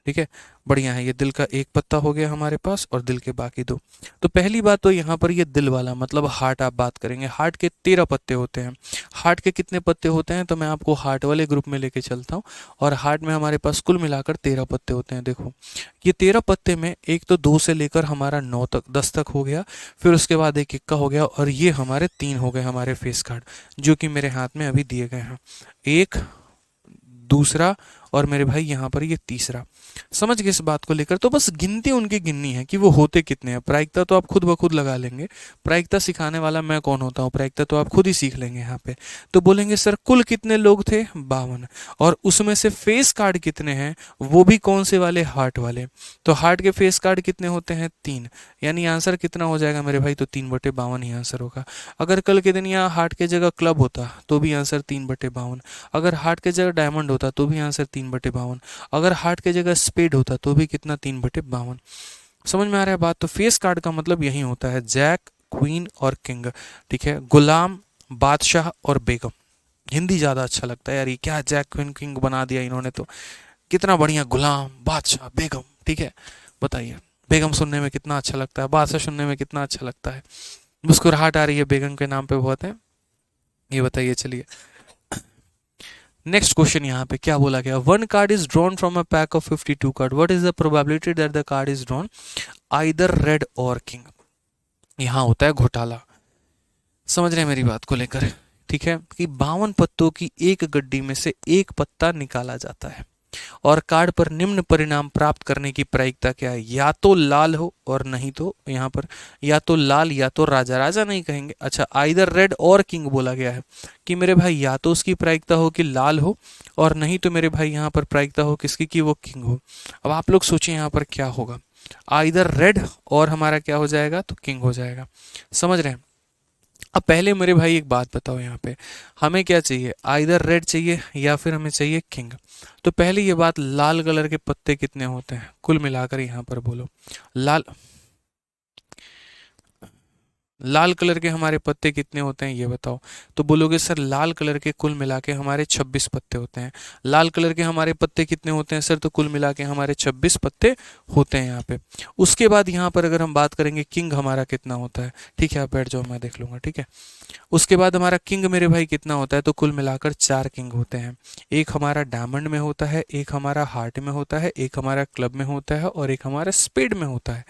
ठीक है, बढ़िया है। ये दिल का एक पत्ता हो गया हमारे पास और दिल के बाकी 2। तो पहली बात तो यहाँ पर ये दिल वाला मतलब हार्ट आप बात करेंगे, हार्ट के 13 पत्ते होते हैं। हार्ट के कितने पत्ते होते हैं, तो मैं आपको हार्ट वाले ग्रुप में लेके चलता हूँ, और हार्ट में हमारे पास कुल मिलाकर 13 पत्ते होते हैं। देखो ये 13 पत्ते में एक तो 2 से लेकर हमारा 9 तक, 10 तक हो गया, फिर उसके बाद एक इक्का हो गया, और ये हमारे 3 हो गए हमारे फेस कार्ड, जो कि मेरे हाथ में अभी दिए गए हैं, एक, दूसरा और मेरे भाई यहाँ पर ये तीसरा। समझ गए इस बात को लेकर, तो बस गिनती उनकी गिननी है कि वो होते कितने हैं। प्रायिकता तो आप खुद ब खुद लगा लेंगे, प्रायिकता सिखाने वाला मैं कौन होता हूँ, प्रायिकता तो आप खुद ही सीख लेंगे यहाँ पे। तो बोलेंगे सर कुल कितने लोग थे, 52, और उसमें से फेस कार्ड कितने हैं, वो भी कौन से वाले, हार्ट वाले। तो हार्ट के फेस कार्ड कितने होते हैं, 3, यानी आंसर कितना हो जाएगा मेरे भाई, तो 3/52 ही आंसर होगा। अगर कल के दिन यहाँ हार्ट के जगह क्लब होता तो भी आंसर 3/52, अगर हार्ट के जगह डायमंड होता तो भी आंसर 3/52, अगर हार्ट के जगह स्पेड होता तो भी कितना, 3/52। समझ में आ रहा है बात। तो फेस कार्ड का मतलब यही होता है, जैक, क्वीन और किंग। ठीक है, गुलाम, बादशाह और बेगम। हिंदी ज़्यादा अच्छा लगता है यार, ये क्या जैक क्वीन किंग बना दिया इन्होंने, तो कितना बढ़िया, गुलाम, बादशाह, बेगम। ठीक है, बताइए, बेगम सुनने में कितना अच्छा लगता है, बादशाह सुनने में कितना अच्छा लगता है, मुस्कुराहट आ रही है बेगम के नाम पे बहुत है, ये बताइए। चलिए नेक्स्ट क्वेश्चन, यहाँ पे क्या बोला गया, 1 card is drawn from a pack of 52 card, what is the probability that the card is drawn either red और किंग। यहाँ होता है घोटाला, समझ रहे हैं मेरी बात को लेकर, ठीक है, कि 52 पत्तों की एक गड्डी में से एक पत्ता निकाला जाता है और कार्ड पर निम्न परिणाम प्राप्त करने की प्रायिकता क्या है, या तो लाल हो और नहीं तो यहाँ पर या तो लाल या तो राजा, राजा नहीं कहेंगे, अच्छा आइदर रेड और किंग बोला गया है कि मेरे भाई या तो उसकी प्रायिकता हो कि लाल हो और नहीं तो मेरे भाई यहाँ पर प्रायिकता हो किसकी, कि वो किंग हो। अब आप लोग सोचिए यहाँ पर क्या होगा, आइदर रेड और हमारा क्या हो जाएगा, तो किंग हो जाएगा। समझ रहे हैं। अब पहले मेरे भाई एक बात बताओ, यहाँ पे हमें क्या चाहिए, आइदर रेड चाहिए या फिर हमें चाहिए किंग। तो पहले ये बात, लाल कलर के पत्ते कितने होते हैं कुल मिलाकर, यहाँ पर बोलो, लाल लाल कलर के हमारे पत्ते कितने होते हैं ये बताओ। तो बोलोगे सर लाल कलर के कुल मिला के हमारे 26 पत्ते होते हैं। लाल कलर के हमारे पत्ते कितने होते हैं सर, तो कुल मिला के हमारे 26 पत्ते होते हैं यहाँ पे। उसके बाद यहाँ पर अगर हम बात करेंगे किंग हमारा कितना होता है, ठीक है आप बैठ जाओ मैं देख लूंगा, ठीक है। उसके बाद हमारा किंग मेरे भाई कितना होता है, तो कुल मिलाकर 4 किंग होते हैं। एक हमारा डायमंड में होता है, एक हमारा हार्ट में होता है, एक हमारा क्लब में होता है और एक हमारा स्पेड में होता है।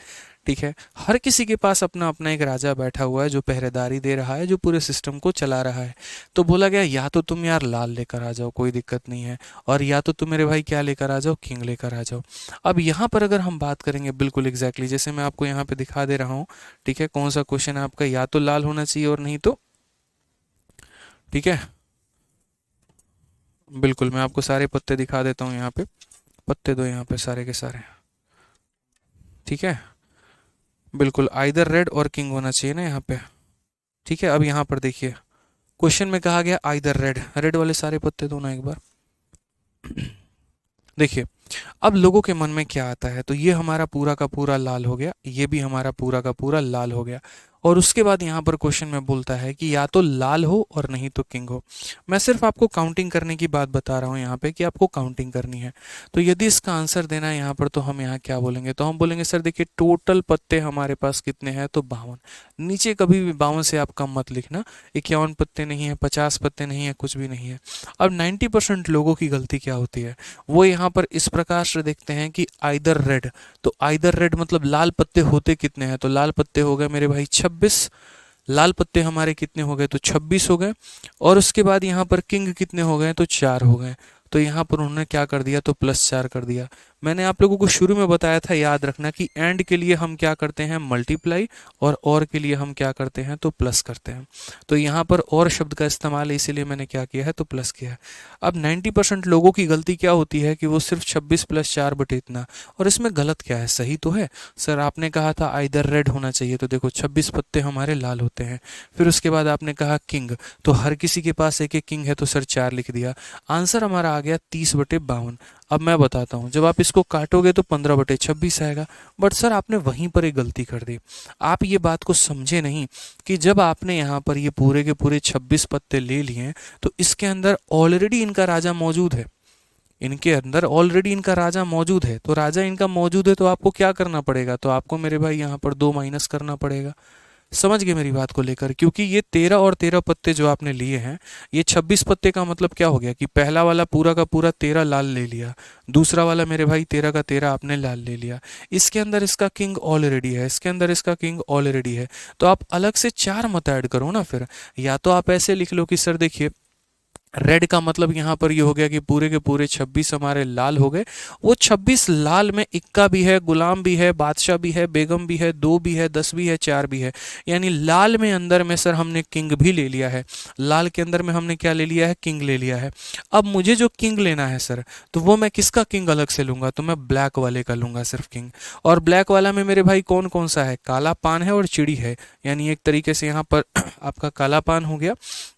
ठीक है, हर किसी के पास अपना अपना एक राजा बैठा हुआ है जो पहरेदारी दे रहा है, जो पूरे सिस्टम को चला रहा है। तो बोला गया या तो तुम यार लाल लेकर आ जाओ, कोई दिक्कत नहीं है, और या तो तुम मेरे भाई क्या लेकर आ जाओ, किंग लेकर आ जाओ। अब यहाँ पर अगर हम बात करेंगे बिल्कुल एग्जैक्टली जैसे मैं आपको यहाँ पे दिखा दे रहा हूँ, ठीक है, कौन सा क्वेश्चन है आपका, या तो लाल होना चाहिए और नहीं तो, ठीक है, बिल्कुल मैं आपको सारे पत्ते दिखा देता हूँ यहाँ पे, पत्ते दो यहाँ पे सारे के सारे, ठीक है, बिल्कुल आइदर रेड और किंग होना चाहिए ना यहाँ पे, ठीक है। अब यहाँ पर देखिए क्वेश्चन में कहा गया आइदर रेड, रेड वाले सारे पत्ते दो ना एक बार। देखिए अब लोगों के मन में क्या आता है, तो ये हमारा पूरा का पूरा लाल हो गया, ये भी हमारा पूरा का पूरा लाल हो गया, और उसके बाद यहाँ पर क्वेश्चन में बोलता है कि या तो लाल हो और नहीं तो किंग हो। मैं सिर्फ आपको काउंटिंग करने की बात बता रहा हूँ यहाँ पे कि आपको काउंटिंग करनी है। तो यदि इसका आंसर देना है यहाँ पर तो हम यहाँ क्या बोलेंगे, तो हम बोलेंगे सर देखिए टोटल पत्ते हमारे पास कितने हैं, तो 52। नीचे कभी भी 52 से आप कम मत लिखना, 51 पत्ते नहीं है, 50 पत्ते नहीं है, कुछ भी नहीं है। अब 90% लोगों की गलती क्या होती है, वो यहाँ पर इस प्रकार से देखते हैं कि आइदर रेड, तो आइदर रेड मतलब लाल पत्ते होते कितने हैं, तो लाल पत्ते हो गए मेरे भाई 26, लाल पत्ते हमारे कितने हो गए, तो 26 हो गए। और उसके बाद यहाँ पर किंग कितने हो गए, तो 4 हो गए। तो यहाँ पर उन्होंने क्या कर दिया, तो +4 कर दिया। मैंने आप लोगों को शुरू में बताया था, याद रखना कि एंड के लिए हम क्या करते हैं, मल्टीप्लाई, और के लिए हम क्या करते हैं, तो प्लस करते हैं। तो यहाँ पर और शब्द का इस्तेमाल है, इसीलिए मैंने क्या किया है, तो प्लस किया है। अब 90% लोगों की गलती क्या होती है कि वो सिर्फ 26 + 4 बटे इतना, और इसमें गलत क्या है, सही तो है। सर आपने कहा था आइदर रेड होना चाहिए, तो देखो 26 पत्ते हमारे लाल होते हैं। फिर उसके बाद आपने कहा किंग, तो हर किसी के पास एक एक किंग है, तो सर 4 लिख दिया। आंसर हमारा आ गया 30/52। अब मैं बताता हूँ, जब आप इसको काटोगे तो 15/26 आएगा। बट सर आपने वहीं पर एक गलती कर दी, आप ये बात को समझे नहीं कि जब आपने यहाँ पर ये पूरे के पूरे 26 पत्ते ले लिए, तो इसके अंदर ऑलरेडी इनका राजा मौजूद है, इनके अंदर ऑलरेडी इनका राजा मौजूद है। तो राजा इनका मौजूद है, तो आपको क्या करना पड़ेगा, तो आपको मेरे भाई यहाँ पर 2 माइनस करना पड़ेगा। समझ गए मेरी बात को लेकर, क्योंकि ये 13 और 13 पत्ते जो आपने लिए हैं, ये 26 पत्ते का मतलब क्या हो गया कि पहला वाला पूरा का पूरा 13 लाल ले लिया, दूसरा वाला मेरे भाई 13 का 13 आपने लाल ले लिया। इसके अंदर इसका किंग ऑलरेडी है, इसके अंदर इसका किंग ऑलरेडी है, तो आप अलग से 4 मत ऐड करो ना। फिर या तो आप ऐसे लिख लो कि सर देखिए रेड का मतलब यहाँ पर ये हो गया कि पूरे के पूरे 26 हमारे लाल हो गए। वो 26 लाल में इक्का भी है, गुलाम भी है, बादशाह भी है, बेगम भी है, 2 भी है, 10 भी है, 4 भी है। यानी लाल में अंदर में सर हमने किंग भी ले लिया है, लाल के अंदर में हमने क्या ले लिया है, किंग ले लिया है। अब मुझे जो किंग लेना है सर, तो वो मैं किसका किंग अलग से लूंगा, तो मैं ब्लैक वाले का लूंगा सिर्फ किंग। और ब्लैक वाला में मेरे भाई कौन कौन सा है, काला पान है और चिड़ी है। यानी एक तरीके से यहाँ पर आपका काला पान हो गया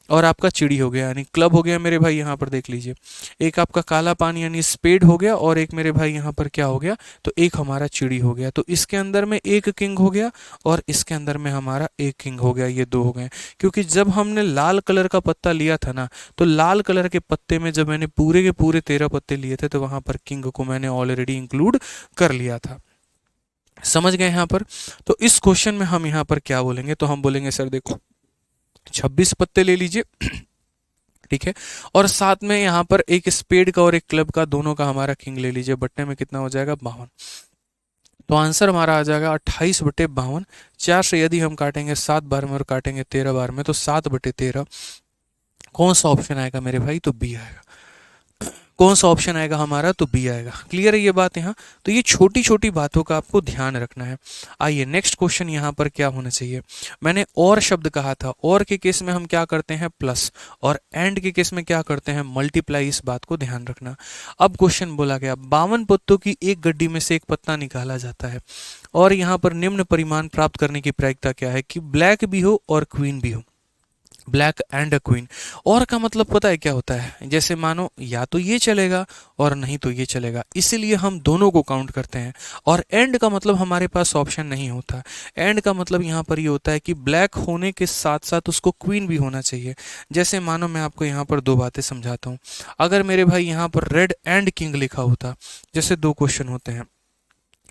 और आपका चिड़ी हो गया, यानी क्लब हो गया मेरे भाई। यहाँ पर देख लीजिए, एक आपका काला पानी यानी स्पेड हो गया, और एक मेरे भाई यहाँ पर क्या हो गया, तो एक हमारा चिड़ी हो गया। तो इसके अंदर में एक किंग हो गया और इसके अंदर में हमारा एक किंग हो गया, ये 2 हो गए। क्योंकि जब हमने लाल कलर का पत्ता लिया था ना, तो लाल कलर के पत्ते में जब मैंने पूरे के पूरे 13 पत्ते लिए थे, तो वहां पर किंग को मैंने ऑलरेडी इंक्लूड कर लिया था। समझ गए यहाँ पर। तो इस क्वेश्चन में हम यहाँ पर क्या बोलेंगे, तो हम बोलेंगे सर देखो 26 पत्ते ले लीजिए, ठीक है, और साथ में यहाँ पर एक स्पेड का और एक क्लब का, दोनों का हमारा किंग ले लीजिए। बट्टे में कितना हो जाएगा, 52। तो आंसर हमारा आ जाएगा 28/52। 4 से यदि हम काटेंगे 7 बार में और काटेंगे 13 बार में, तो 7/13। कौन सा ऑप्शन आएगा मेरे भाई, तो बी आएगा। कौन सा ऑप्शन आएगा हमारा, तो बी आएगा। क्लियर है ये बात यहाँ। तो ये छोटी छोटी बातों का आपको ध्यान रखना है। आइए नेक्स्ट क्वेश्चन यहाँ पर क्या होना चाहिए। मैंने और शब्द कहा था, और के केस में हम क्या करते हैं, प्लस, और एंड के केस में क्या करते हैं, मल्टीप्लाई। इस बात को ध्यान रखना। अब क्वेश्चन बोला गया 52 पत्तों की एक गड्डी में से एक पत्ता निकाला जाता है, और यहाँ पर निम्न परिमाण प्राप्त करने की प्रायिकता क्या है कि ब्लैक भी हो और क्वीन भी हो, ब्लैक एंड अ क्वीन। और का मतलब पता है क्या होता है, जैसे मानो या तो ये चलेगा और नहीं तो ये चलेगा, इसीलिए हम दोनों को काउंट करते हैं। और एंड का मतलब हमारे पास ऑप्शन नहीं होता। एंड का मतलब यहाँ पर ये होता है कि ब्लैक होने के साथ साथ उसको क्वीन भी होना चाहिए। जैसे मानो मैं आपको यहाँ पर 2 बातें समझाता हूँ। अगर मेरे भाई यहाँ पर रेड एंड किंग लिखा होता, जैसे 2 क्वेश्चन होते हैं,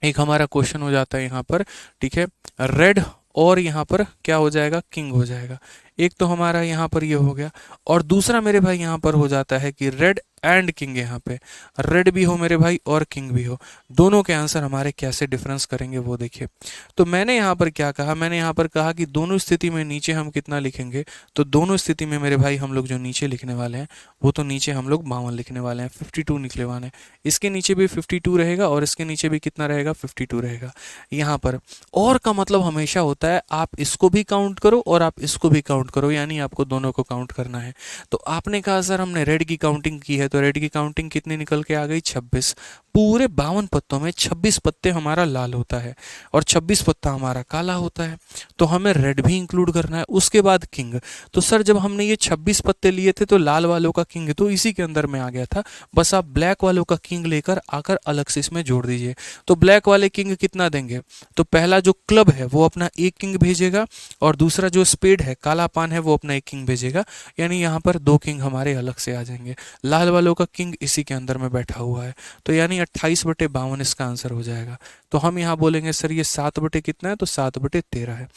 एक हमारा क्वेश्चन हो जाता है यहाँ पर, ठीक है, रेड और यहाँ पर क्या हो जाएगा, किंग हो जाएगा। एक तो हमारा यहाँ पर ये हो गया, और दूसरा मेरे भाई यहाँ पर हो जाता है कि रेड एंड किंग। यहाँ पे रेड भी हो मेरे भाई और किंग भी हो, दोनों के आंसर हमारे कैसे डिफरेंस करेंगे वो देखिए। तो मैंने यहाँ पर क्या कहा, मैंने यहाँ पर कहा कि दोनों स्थिति में नीचे हम कितना लिखेंगे, तो दोनों स्थिति में मेरे भाई हम लोग जो नीचे लिखने वाले हैं, वो तो नीचे हम लोग 52 लिखने वाले हैं, 52 निकले वाले हैं। इसके नीचे भी 52 रहेगा और इसके नीचे भी कितना रहेगा, 52 रहेगा। यहाँ पर और का मतलब हमेशा होता है आप इसको भी काउंट करो और आप इसको भी काउंट करो, यानी आपको दोनों को काउंट करना है। तो आपने कहा सर हमने रेड की काउंटिंग की है, तो रेड की काउंटिंग कितनी निकल के आ गई, 26। पूरे 52 पत्तों में 26 पत्ते हमारा लाल होता है और 26 पत्ता हमारा काला होता है, तो हमें रेड भी इंक्लूड करना है। उसके बाद किंग। तो सर जब हमने ये 26 पत्ते लिए थे तो लाल वालों का किंग तो इसी के अंदर में आ गया था, बस आप ब्लैक वालों का किंग लेकर आकर अलग से इसमें जोड़ दीजिए। तो ब्लैक वाले किंग कितना देंगे, तो पहला जो क्लब है वो अपना एक किंग भेजेगा और दूसरा जो स्पेड है, काला पान है, वो अपना एक किंग भेजेगा, यानी यहाँ पर 2 किंग हमारे अलग से आ जाएंगे। लाल वालों का किंग इसी के अंदर में बैठा हुआ है, तो यानी 28/52 इसका आंसर हो जाएगा। तो हम यहाँ बोलेंगे सर ये 7 बटे कितना है, तो 7/13 है।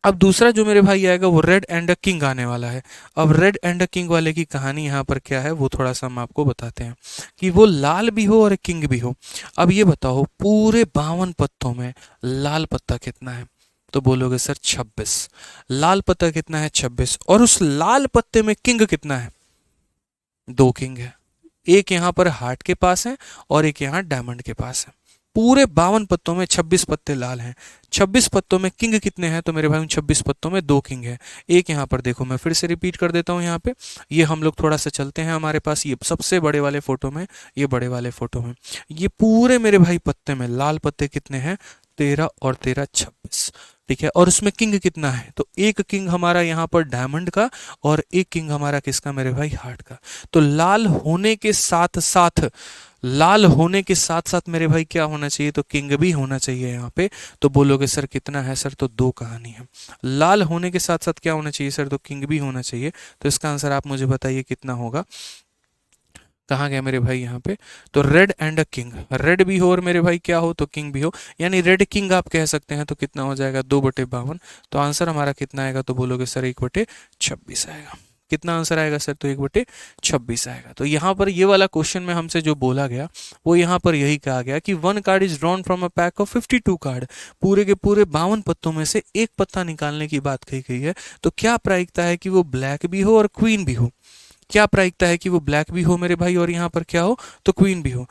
अब दूसरा जो मेरे भाई आएगा वो रेड एंड अ किंग आने वाला है। अब रेड एंड अ किंग वाले की कहानी यहाँ पर क्या है वो थोड़ा सा हम आपको बताते हैं कि वो लाल भी हो और किंग भी हो। अब ये बताओ पूरे 52 पत्तों में लाल पत्ता कितना है, तो बोलोगे सर 26। लाल पत्ता कितना है, 26, और उस लाल पत्ते में किंग कितना है, 2 किंग है। एक यहाँ पर हार्ट के पास है और एक यहाँ डायमंड के पास है। पूरे 52 पत्तों में 26 पत्ते लाल हैं। 26 पत्तों में किंग कितने हैं, तो मेरे भाई 26 पत्तों में 2 किंग है। एक यहाँ पर देखो, मैं फिर से रिपीट कर देता हूँ। यहाँ पे ये हम लोग थोड़ा सा चलते हैं हमारे पास, ये सबसे बड़े वाले फोटो में, ये बड़े वाले फोटो में, ये पूरे मेरे भाई पत्ते में लाल पत्ते कितने हैं, 13 और 13 26। ठीक है, और उसमें किंग कितना है, तो एक किंग हमारा यहाँ पर डायमंड का और एक किंग हमारा किसका, मेरे भाई हार्ट का। तो लाल होने के साथ साथ, लाल होने के साथ साथ मेरे भाई क्या होना चाहिए, तो किंग भी होना चाहिए यहाँ पे। तो बोलोगे सर कितना है, सर तो 2 कहानी है। लाल होने के साथ साथ क्या होना चाहिए सर, तो किंग भी होना चाहिए। तो इसका आंसर आप मुझे बताइए कितना होगा। कहाँ गया मेरे भाई यहाँ पे, तो red and a king, red भी हो और मेरे भाई क्या हो, तो किंग भी हो, यानी रेड किंग आप कह सकते हैं। तो कितना हो जाएगा, 2/52। तो आंसर हमारा कितना आएगा, तो बोलोगे सर 1/26 आएगा। कितना आंसर आएगा सर, तो 1/26 आएगा। तो यहाँ पर ये वाला क्वेश्चन में हमसे जो बोला गया वो यहाँ पर यही कहा गया कि 1 card is drawn from a pack of 52 card, पूरे के पूरे 52 पत्तों में से एक पत्ता निकालने की बात कही गई है। तो क्या प्रायिकता है कि वो ब्लैक भी हो और क्वीन भी हो, क्या प्रायिकता है कि वो ब्लैक भी हो मेरे भाई और यहाँ पर क्या हो, तो क्वीन भी हो।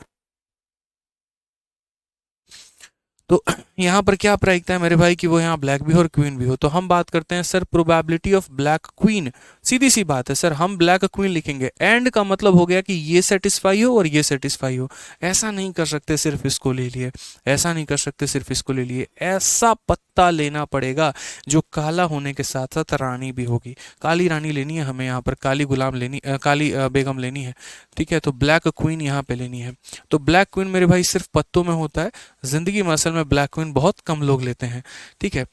तो यहाँ पर क्या प्रायिकता है मेरे भाई कि वो यहाँ ब्लैक भी हो और क्वीन भी हो। तो हम बात करते हैं sir probability of black queen. सीधी सी बात है सर, हम ब्लैक क्वीन लिखेंगे, एंड का मतलब हो गया कि ये सेटिस्फाई हो और ये सेटिस्फाई हो। ऐसा नहीं कर सकते सिर्फ इसको ले लिए, ऐसा नहीं कर सकते सिर्फ इसको ले लिए, ऐसा पत्ता लेना पड़ेगा जो काला होने के साथ साथ रानी भी होगी। काली रानी लेनी है हमें, यहाँ पर काली गुलाम लेनी, काली बेगम लेनी है। ठीक है, तो ब्लैक क्वीन यहाँ पे लेनी है। तो ब्लैक क्वीन मेरे भाई सिर्फ पत्तों में होता है, जिंदगी में असल में ब्लैक क्वीन बहुत कम लोग लेते हैं। ठीक है,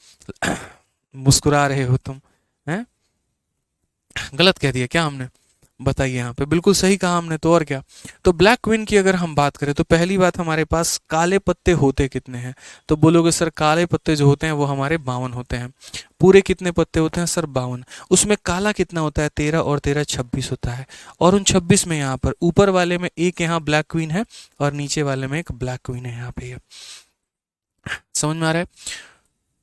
मुस्कुरा रहे हो तुम, हैं? गलत कह दिया क्या हमने, बताइए। यहाँ पे बिल्कुल सही कहा हमने, तो और क्या। तो ब्लैक क्वीन की अगर हम बात करें तो पहली बात हमारे पास काले पत्ते होते कितने हैं, तो बोलोगे सर काले पत्ते जो होते हैं वो हमारे 52 होते हैं। पूरे कितने पत्ते होते हैं सर, 52। उसमें काला कितना होता है, 13 और 13 26 होता है। और उन 26 में यहाँ पर ऊपर वाले में एक यहाँ ब्लैक क्वीन है और नीचे वाले में एक ब्लैक क्वीन है। यहाँ पे समझ में आ रहा है।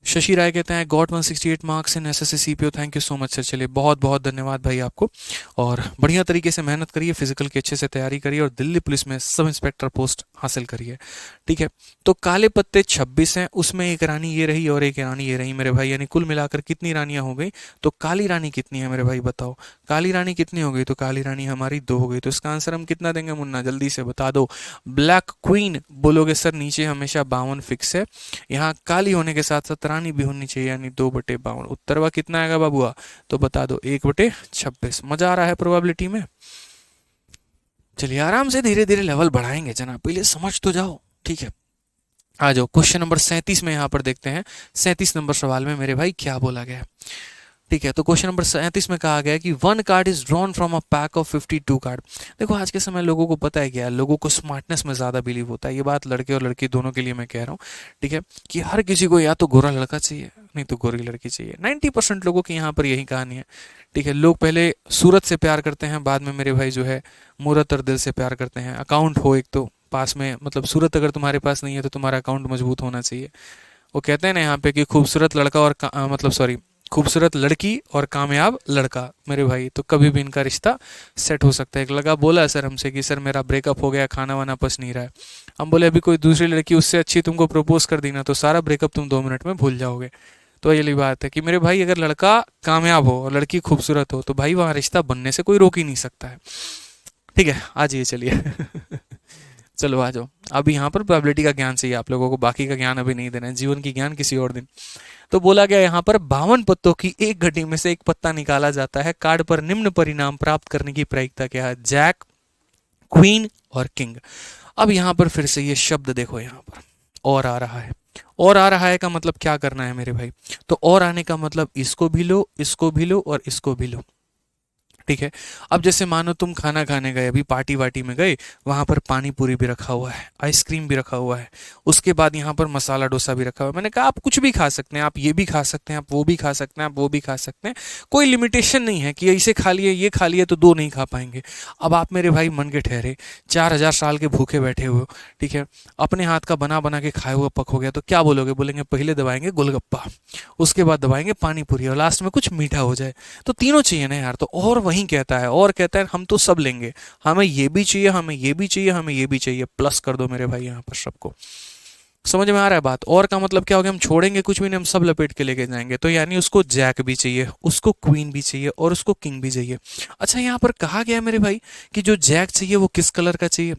शशि राय कहते हैं got 168 marks in SSC CPO, thank you so much sir. चलिए बहुत बहुत धन्यवाद भाई आपको, और बढ़िया तरीके से मेहनत करिए, फिजिकल की अच्छे से तैयारी करिए और दिल्ली पुलिस में सब इंस्पेक्टर पोस्ट हासिल करिए। ठीक है, तो काले पत्ते 26 हैं, उसमें एक रानी ये रही और एक रानी ये रही मेरे भाई, यानी कुल मिलाकर कितनी रानियां हो गई। तो काली रानी कितनी है मेरे भाई बताओ, काली रानी कितनी हो गई, तो काली रानी हमारी 2 हो गई। तो इसका आंसर हम कितना देंगे मुन्ना, जल्दी से बता दो। ब्लैक क्वीन बोलोगे सर नीचे हमेशा 52 फिक्स है, यहाँ काली होने के साथ साथ रानी भी होनी चाहिए, यानी 2/52। उत्तरवा कितना आएगा बाबुआ, तो बता दो 1/26। मजा आ रहा है प्रोबेबिलिटी में। चलिए आराम से धीरे धीरे लेवल बढ़ाएंगे जनाब, पहले समझ तो जाओ। ठीक है, आ जाओ क्वेश्चन नंबर 37 में यहाँ पर देखते हैं। 37 नंबर सवाल में मेरे भाई क्या बोला गया। ठीक है, तो क्वेश्चन नंबर 37 में कहा गया है कि 1 card is drawn from a pack of 52 card. देखो आज के समय लोगों को पता है क्या, लोगों को स्मार्टनेस में ज़्यादा बिलीव होता है। ये बात लड़के और लड़की दोनों के लिए मैं कह रहा हूँ। ठीक है, कि हर किसी को या तो गोरा लड़का चाहिए, नहीं तो गोरी लड़की चाहिए। 90% लोगों की यहाँ पर यही कहानी है। ठीक है, लोग पहले सूरत से प्यार करते हैं, बाद में मेरे भाई जो है मूरत और दिल से प्यार करते हैं। अकाउंट हो एक तो पास में, मतलब सूरत अगर तुम्हारे पास नहीं है तो तुम्हारा अकाउंट मजबूत होना चाहिए। वो कहते हैं ना यहाँ पे कि खूबसूरत लड़का और मतलब सॉरी, खूबसूरत लड़की और कामयाब लड़का मेरे भाई, तो कभी भी इनका रिश्ता सेट हो सकता है। एक लड़का बोला सर हमसे कि सर मेरा ब्रेकअप हो गया, खाना वाना पच नहीं रहा है। हम बोले अभी कोई दूसरी लड़की उससे अच्छी तुमको प्रपोज कर दी ना, तो सारा ब्रेकअप तुम 2 मिनट में भूल जाओगे। तो यही बात है कि मेरे भाई अगर लड़का कामयाब हो और लड़की खूबसूरत हो तो भाई वहाँ रिश्ता बनने से कोई रोक ही नहीं सकता है। ठीक है, आ जाइए चलिए। चलो आ जाओ। अब यहाँ पर प्रोबेबिलिटी का ज्ञान चाहिए आप लोगों को, बाकी का ज्ञान अभी नहीं देना है, जीवन की ज्ञान किसी और दिन। तो बोला गया यहाँ पर 52 पत्तों की एक घड़ी में से एक पत्ता निकाला जाता है, कार्ड पर निम्न परिणाम प्राप्त करने की प्रायिकता क्या है? जैक, क्वीन और किंग। अब यहाँ पर फिर से ये शब्द देखो, यहाँ पर और आ रहा है। और आ रहा है का मतलब क्या करना है मेरे भाई? तो और आने का मतलब इसको भी लो, इसको भी लो और इसको भी लो, ठीक है। अब जैसे मानो तुम खाना खाने गए, अभी पार्टी वार्टी में गए, वहां पर पानी पूरी भी रखा हुआ है, आइसक्रीम भी रखा हुआ है, उसके बाद यहाँ पर मसाला डोसा भी रखा हुआ है। मैंने कहा आप कुछ भी खा सकते हैं, आप ये भी खा सकते हैं, आप वो भी खा सकते हैं, आप वो भी खा सकते हैं, कोई लिमिटेशन नहीं है कि इसे खा लिए, ये खा लिए तो दो नहीं खा पाएंगे। अब आप मेरे भाई मन के ठहरे, 4000 साल के भूखे बैठे हुए हो, ठीक है, अपने हाथ का बना बना के खाए हुआ पक हो गया, तो क्या बोलोगे? बोलेंगे पहले दबाएंगे गोलगप्पा, उसके बाद दबाएंगे पानी पूरी और लास्ट में कुछ मीठा हो जाए। तो तीनों चाहिए ना यार। तो और वही कहता है, और कहता है हम तो सब लेंगे, हमें ये भी चाहिए, हमें ये भी चाहिए, हमें ये भी चाहिए, प्लस कर दो मेरे भाई यहाँ पर सबको। समझ में आ रहा है बात? और का मतलब क्या हो गया? हम छोड़ेंगे कुछ भी नहीं, हम सब लपेट के लेके जाएंगे। तो यानी उसको जैक भी चाहिए, उसको क्वीन भी चाहिए और उसको किंग भी चाहिए। अच्छा, यहाँ पर कहा गया मेरे भाई कि जो जैक चाहिए वो किस कलर का चाहिए,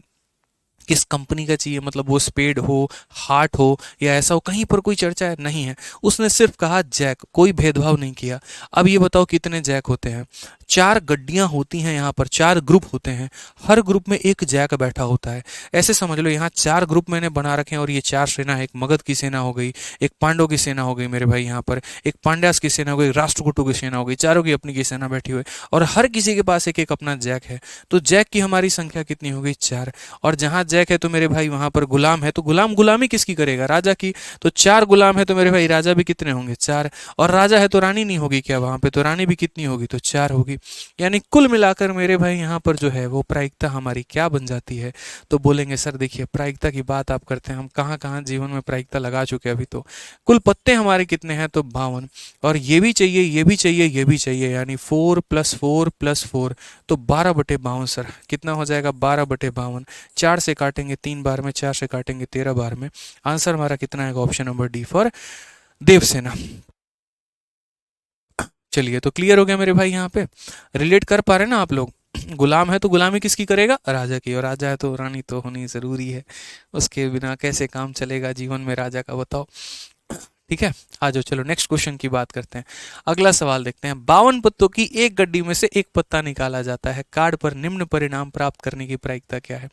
किस कंपनी का चाहिए, मतलब वो स्पेड हो, हार्ट हो या ऐसा हो, कहीं पर कोई चर्चा है नहीं है। उसने सिर्फ कहा जैक, कोई भेदभाव नहीं किया। अब ये बताओ कितने जैक होते हैं? 4 गड्डियां होती हैं यहाँ पर, 4 ग्रुप होते हैं, हर ग्रुप में एक जैक बैठा होता है। ऐसे समझ लो यहाँ 4 ग्रुप मैंने बना रखे हैं और ये 4 सेना है। एक मगध की सेना हो गई, एक पांडव की सेना हो गई मेरे भाई यहाँ पर, एक पांड्यास की सेना हो गई, राष्ट्रकूटों की सेना हो गई, चारों की अपनी की सेना बैठी हुई है और हर किसी के पास एक एक अपना जैक है। तो जैक की हमारी संख्या कितनी हो गई? 4। और जहां जैक है तो मेरे भाई वहां पर गुलाम है, तो गुलाम गुलामी किसकी करेगा? राजा की। तो 4 गुलाम है तो मेरे भाई राजा भी कितने होंगे? 4। और राजा है तो रानी नहीं होगी क्या वहां पे? तो रानी भी कितनी होगी? तो 4 होगी। यानी कुल मिलाकर मेरे भाई यहाँ पर जो है वो प्रायिकता हमारी क्या बन जाती है? तो बोलेंगे सर देखिए, प्रायिकता की बात आप करते हैं, हम कहाँ कहाँ जीवन में प्रायिकता लगा चुके हैं अभी। तो कुल पत्ते हमारे कितने हैं? तो 52। और ये भी चाहिए, ये भी चाहिए, ये भी चाहिए, यानी 4 + 4 + 4, तो 12/52 सर। कितना हो जाएगा? 12/52। 4 से काटेंगे 3 बार में, 4 से काटेंगे 13 बार में। आंसर हमारा कितना आएगा? Option number D for Devasena. चलिए, तो क्लियर हो गया मेरे भाई, यहाँ पे रिलेट कर पा रहे हैं ना आप लोग? गुलाम है तो गुलामी किसकी करेगा? राजा की। और राजा है तो रानी तो होनी जरूरी है, उसके बिना कैसे काम चलेगा जीवन में राजा का, बताओ। ठीक है, आ जाओ, चलो नेक्स्ट क्वेश्चन की बात करते हैं। अगला सवाल देखते हैं। 52 पत्तों की एक गड्डी में से एक पत्ता निकाला जाता है, कार्ड पर निम्न परिणाम प्राप्त करने की प्रायिकता क्या है?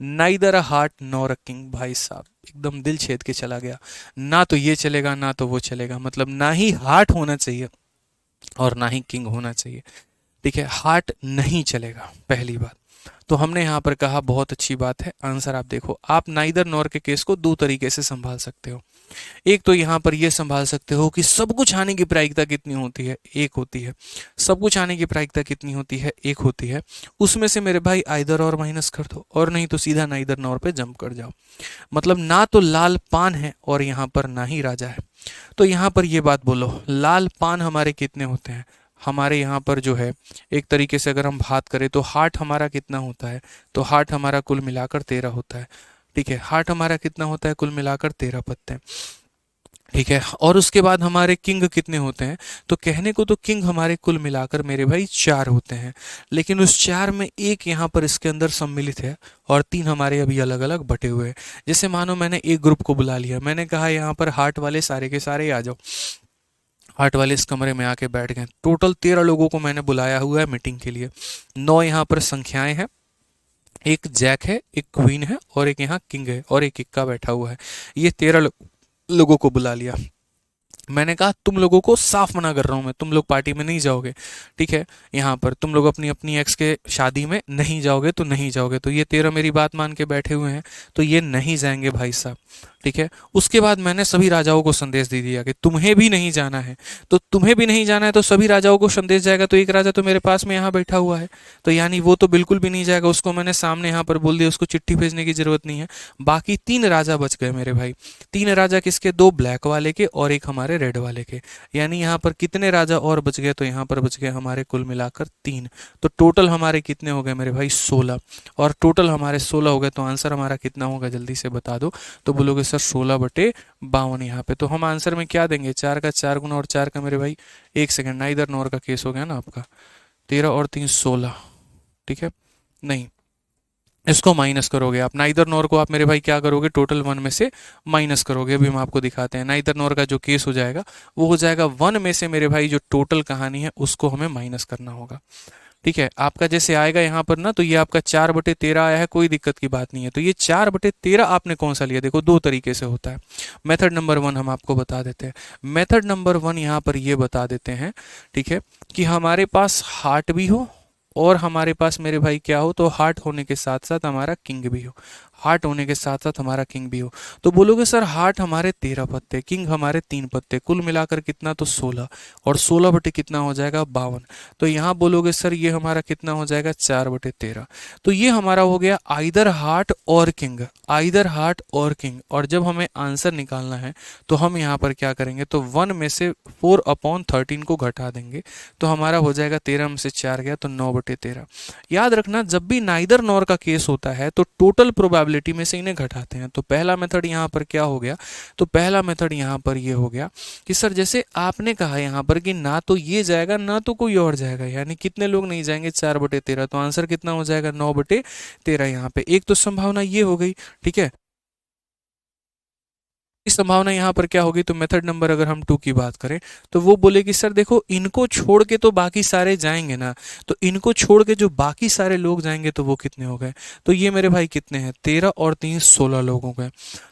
Neither a heart nor a king. भाई साहब एकदम दिल छेद के चला गया। ना तो ये चलेगा ना तो वो चलेगा, मतलब ना ही हार्ट होना चाहिए और ना ही किंग होना चाहिए। ठीक है, हार्ट नहीं चलेगा, पहली बात। तो हमने यहाँ पर कहा बहुत अच्छी बात है। आंसर आप देखो, आप नाइदर नॉर के केस को दो तरीके से संभाल सकते हो। एक तो यहाँ पर ये संभाल सकते हो कि सब कुछ आने की प्रायिकता कितनी होती है? एक होती है। सब कुछ आने की प्रायिकता कितनी होती है? एक होती है। उसमें से मेरे भाई आइदर और माइनस कर दो, और नहीं तो सीधा नाइदर नॉर पे जंप कर जाओ। मतलब ना तो लाल पान है और यहाँ पर ना ही राजा है। तो यहाँ पर ये बात बोलो, लाल पान हमारे कितने होते हैं? हमारे यहाँ पर जो है एक तरीके से अगर हम बात करें तो हार्ट हमारा कितना होता है? तो हार्ट हमारा कुल मिलाकर 13 होता है। ठीक है, हार्ट हमारा कितना होता है? कुल मिलाकर 13 पत्ते। ठीक है, और उसके बाद हमारे किंग कितने होते हैं? तो कहने को तो किंग हमारे कुल मिलाकर मेरे भाई 4 होते हैं, लेकिन उस 4 में एक यहाँ पर इसके अंदर सम्मिलित है और 3 हमारे अभी अलग अलग बटे हुए हैं। जैसे मानो मैंने एक ग्रुप को बुला लिया, मैंने कहा यहाँ पर हार्ट वाले सारे के सारे आ जाओ। हार्ट वाले इस कमरे में आके बैठ गए। टोटल 13 लोगों को मैंने बुलाया हुआ है मीटिंग के लिए। 9 यहाँ पर संख्याएं हैं, एक जैक है, एक क्वीन है और एक यहाँ किंग है और एक इक्का बैठा हुआ है। ये 13 लोगों को बुला लिया। मैंने कहा तुम लोगों को साफ मना कर रहा हूं मैं, तुम लोग पार्टी में नहीं जाओगे। ठीक है, यहाँ पर तुम लोग अपनी अपनी एक्स के शादी में नहीं जाओगे तो नहीं जाओगे। तो ये 13 मेरी बात मान के बैठे हुए हैं, तो ये नहीं जाएंगे भाई साहब। ठीक है, उसके बाद मैंने सभी राजाओं को संदेश दे दिया कि तुम्हें भी नहीं जाना है। तो तुम्हें भी नहीं जाना है तो सभी राजाओं को संदेश जाएगा। तो एक राजा तो मेरे पास में यहाँ बैठा हुआ है, तो यानी वो तो बिल्कुल भी नहीं जाएगा, उसको मैंने सामने यहाँ पर बोल दिया, उसको चिट्ठी भेजने की जरूरत नहीं है। बाकी 3 राजा बच गए मेरे भाई। 3 राजा किसके? 2 ब्लैक वाले के और एक हमारे रेड वाले के। यानी यहाँ पर कितने राजा और बच गए? तो यहाँ पर बच गए हमारे कुल मिलाकर 3। तो टोटल हमारे कितने हो गए मेरे भाई? 16। और टोटल हमारे 16 हो गए, तो आंसर हमारा कितना होगा जल्दी से बता दो। तो बोलोगे सर 16/52 यहाँ पे। तो हम आंसर में क्या देंगे? 4 का 4 गुना और 4 का मेरे भाई, एक सेकंड, ना इधर नॉर का केस हो गया ना आपका। 13 और 3 16। ठीक है, नहीं इसको माइनस करोगे आप, नाइदर नॉर को आप मेरे भाई क्या करोगे, टोटल 1 में से माइनस करोगे। अभी हम आपको दिखाते हैं नाइदर नॉर का जो केस हो जाएगा वो हो जाएगा 1 में से मेरे भाई जो टोटल कहानी है उसको हमें माइनस करना होगा। ठीक है, आपका जैसे आएगा यहाँ पर ना, तो ये आपका 4/13 आया है, कोई दिक्कत की बात नहीं है। तो ये 4/13 आपने कौन सा लिया, देखो दो तरीके से होता है। मेथड नंबर 1 हम आपको बता देते हैं। मेथड नंबर 1 यहाँ पर ये बता देते हैं, ठीक है, कि हमारे पास हार्ट भी हो और हमारे पास मेरे भाई क्या हो, तो हार्ट होने के साथ साथ हमारा किंग भी हो, हार्ट होने के साथ साथ हमारा किंग भी हो। तो बोलोगे सर हार्ट हमारे 13 पत्ते, किंग हमारे 3 पत्ते, कुल मिलाकर कितना, तो 16, और 16 बटे कितना हो जाएगा, 52। तो यहाँ बोलोगे सर ये हमारा कितना हो जाएगा, 4/13। तो ये हमारा हो गया आइदर हार्ट और किंग, आइदर हार्ट और किंग। और जब हमें आंसर निकालना है तो हम यहाँ पर क्या करेंगे, तो 1 में से 4/13 को घटा देंगे, तो हमारा हो जाएगा 13 में से 4 गया तो 9/13। याद रखना जब भी नाइदर नॉर का केस होता है तो टोटल प्रोबेबिलिटी में से इन्हें घटाते हैं। तो पहला मेथड यहाँ पर क्या हो गया, तो पहला मेथड यहाँ पर ये हो गया कि सर जैसे आपने कहा यहाँ पर कि ना तो ये जाएगा ना तो कोई और जाएगा, यानी कितने लोग नहीं जाएंगे, 4/13। तो आंसर कितना हो जाएगा, 9/13। यहाँ पे एक तो संभावना ये हो गई, ठीक है। इस संभावना यहाँ पर क्या होगी, तो मेथड नंबर अगर हम 2 की बात करें तो वो बोले कि सर देखो इनको छोड़ के तो बाकी सारे जाएंगे ना, तो इनको छोड़ के जो बाकी सारे लोग जाएंगे तो वो कितने हो गए, तो ये मेरे भाई कितने हैं, 13 और 3 16 लोग हो गए।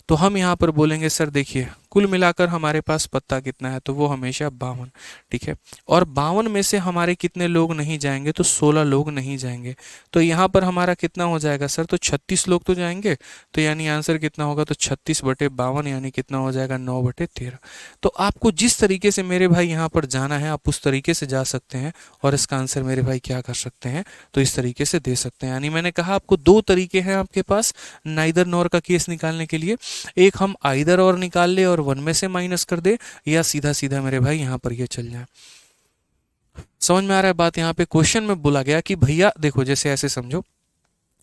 तो हम यहाँ पर बोलेंगे सर देखिए कुल मिलाकर हमारे पास पत्ता कितना है, तो वो हमेशा 52, ठीक है। और 52 में से हमारे कितने लोग नहीं जाएंगे, तो 16 लोग नहीं जाएंगे। तो यहाँ पर हमारा कितना हो जाएगा सर, तो 36 लोग तो जाएंगे, तो यानी आंसर कितना होगा, तो 36/52 यानी कितना हो जाएगा, 9/13। तो आपको जिस तरीके से मेरे भाई यहाँ पर जाना है आप उस तरीके से जा सकते हैं और इसका आंसर मेरे भाई क्या कर सकते हैं, तो इस तरीके से दे सकते हैं। यानी मैंने कहा आपको 2 तरीके हैं आपके पास नाइदर नॉर का केस निकालने के लिए, एक हम आइदर और निकाल ले और 1 में से माइनस कर दे, या सीधा सीधा मेरे भाई यहाँ पर ये चल जाए। समझ में आ रहा है बात। यहाँ पे क्वेश्चन में बोला गया कि भैया देखो जैसे ऐसे समझो,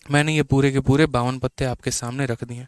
मैंने ये पूरे के पूरे 52 पत्ते आपके सामने रख दिए,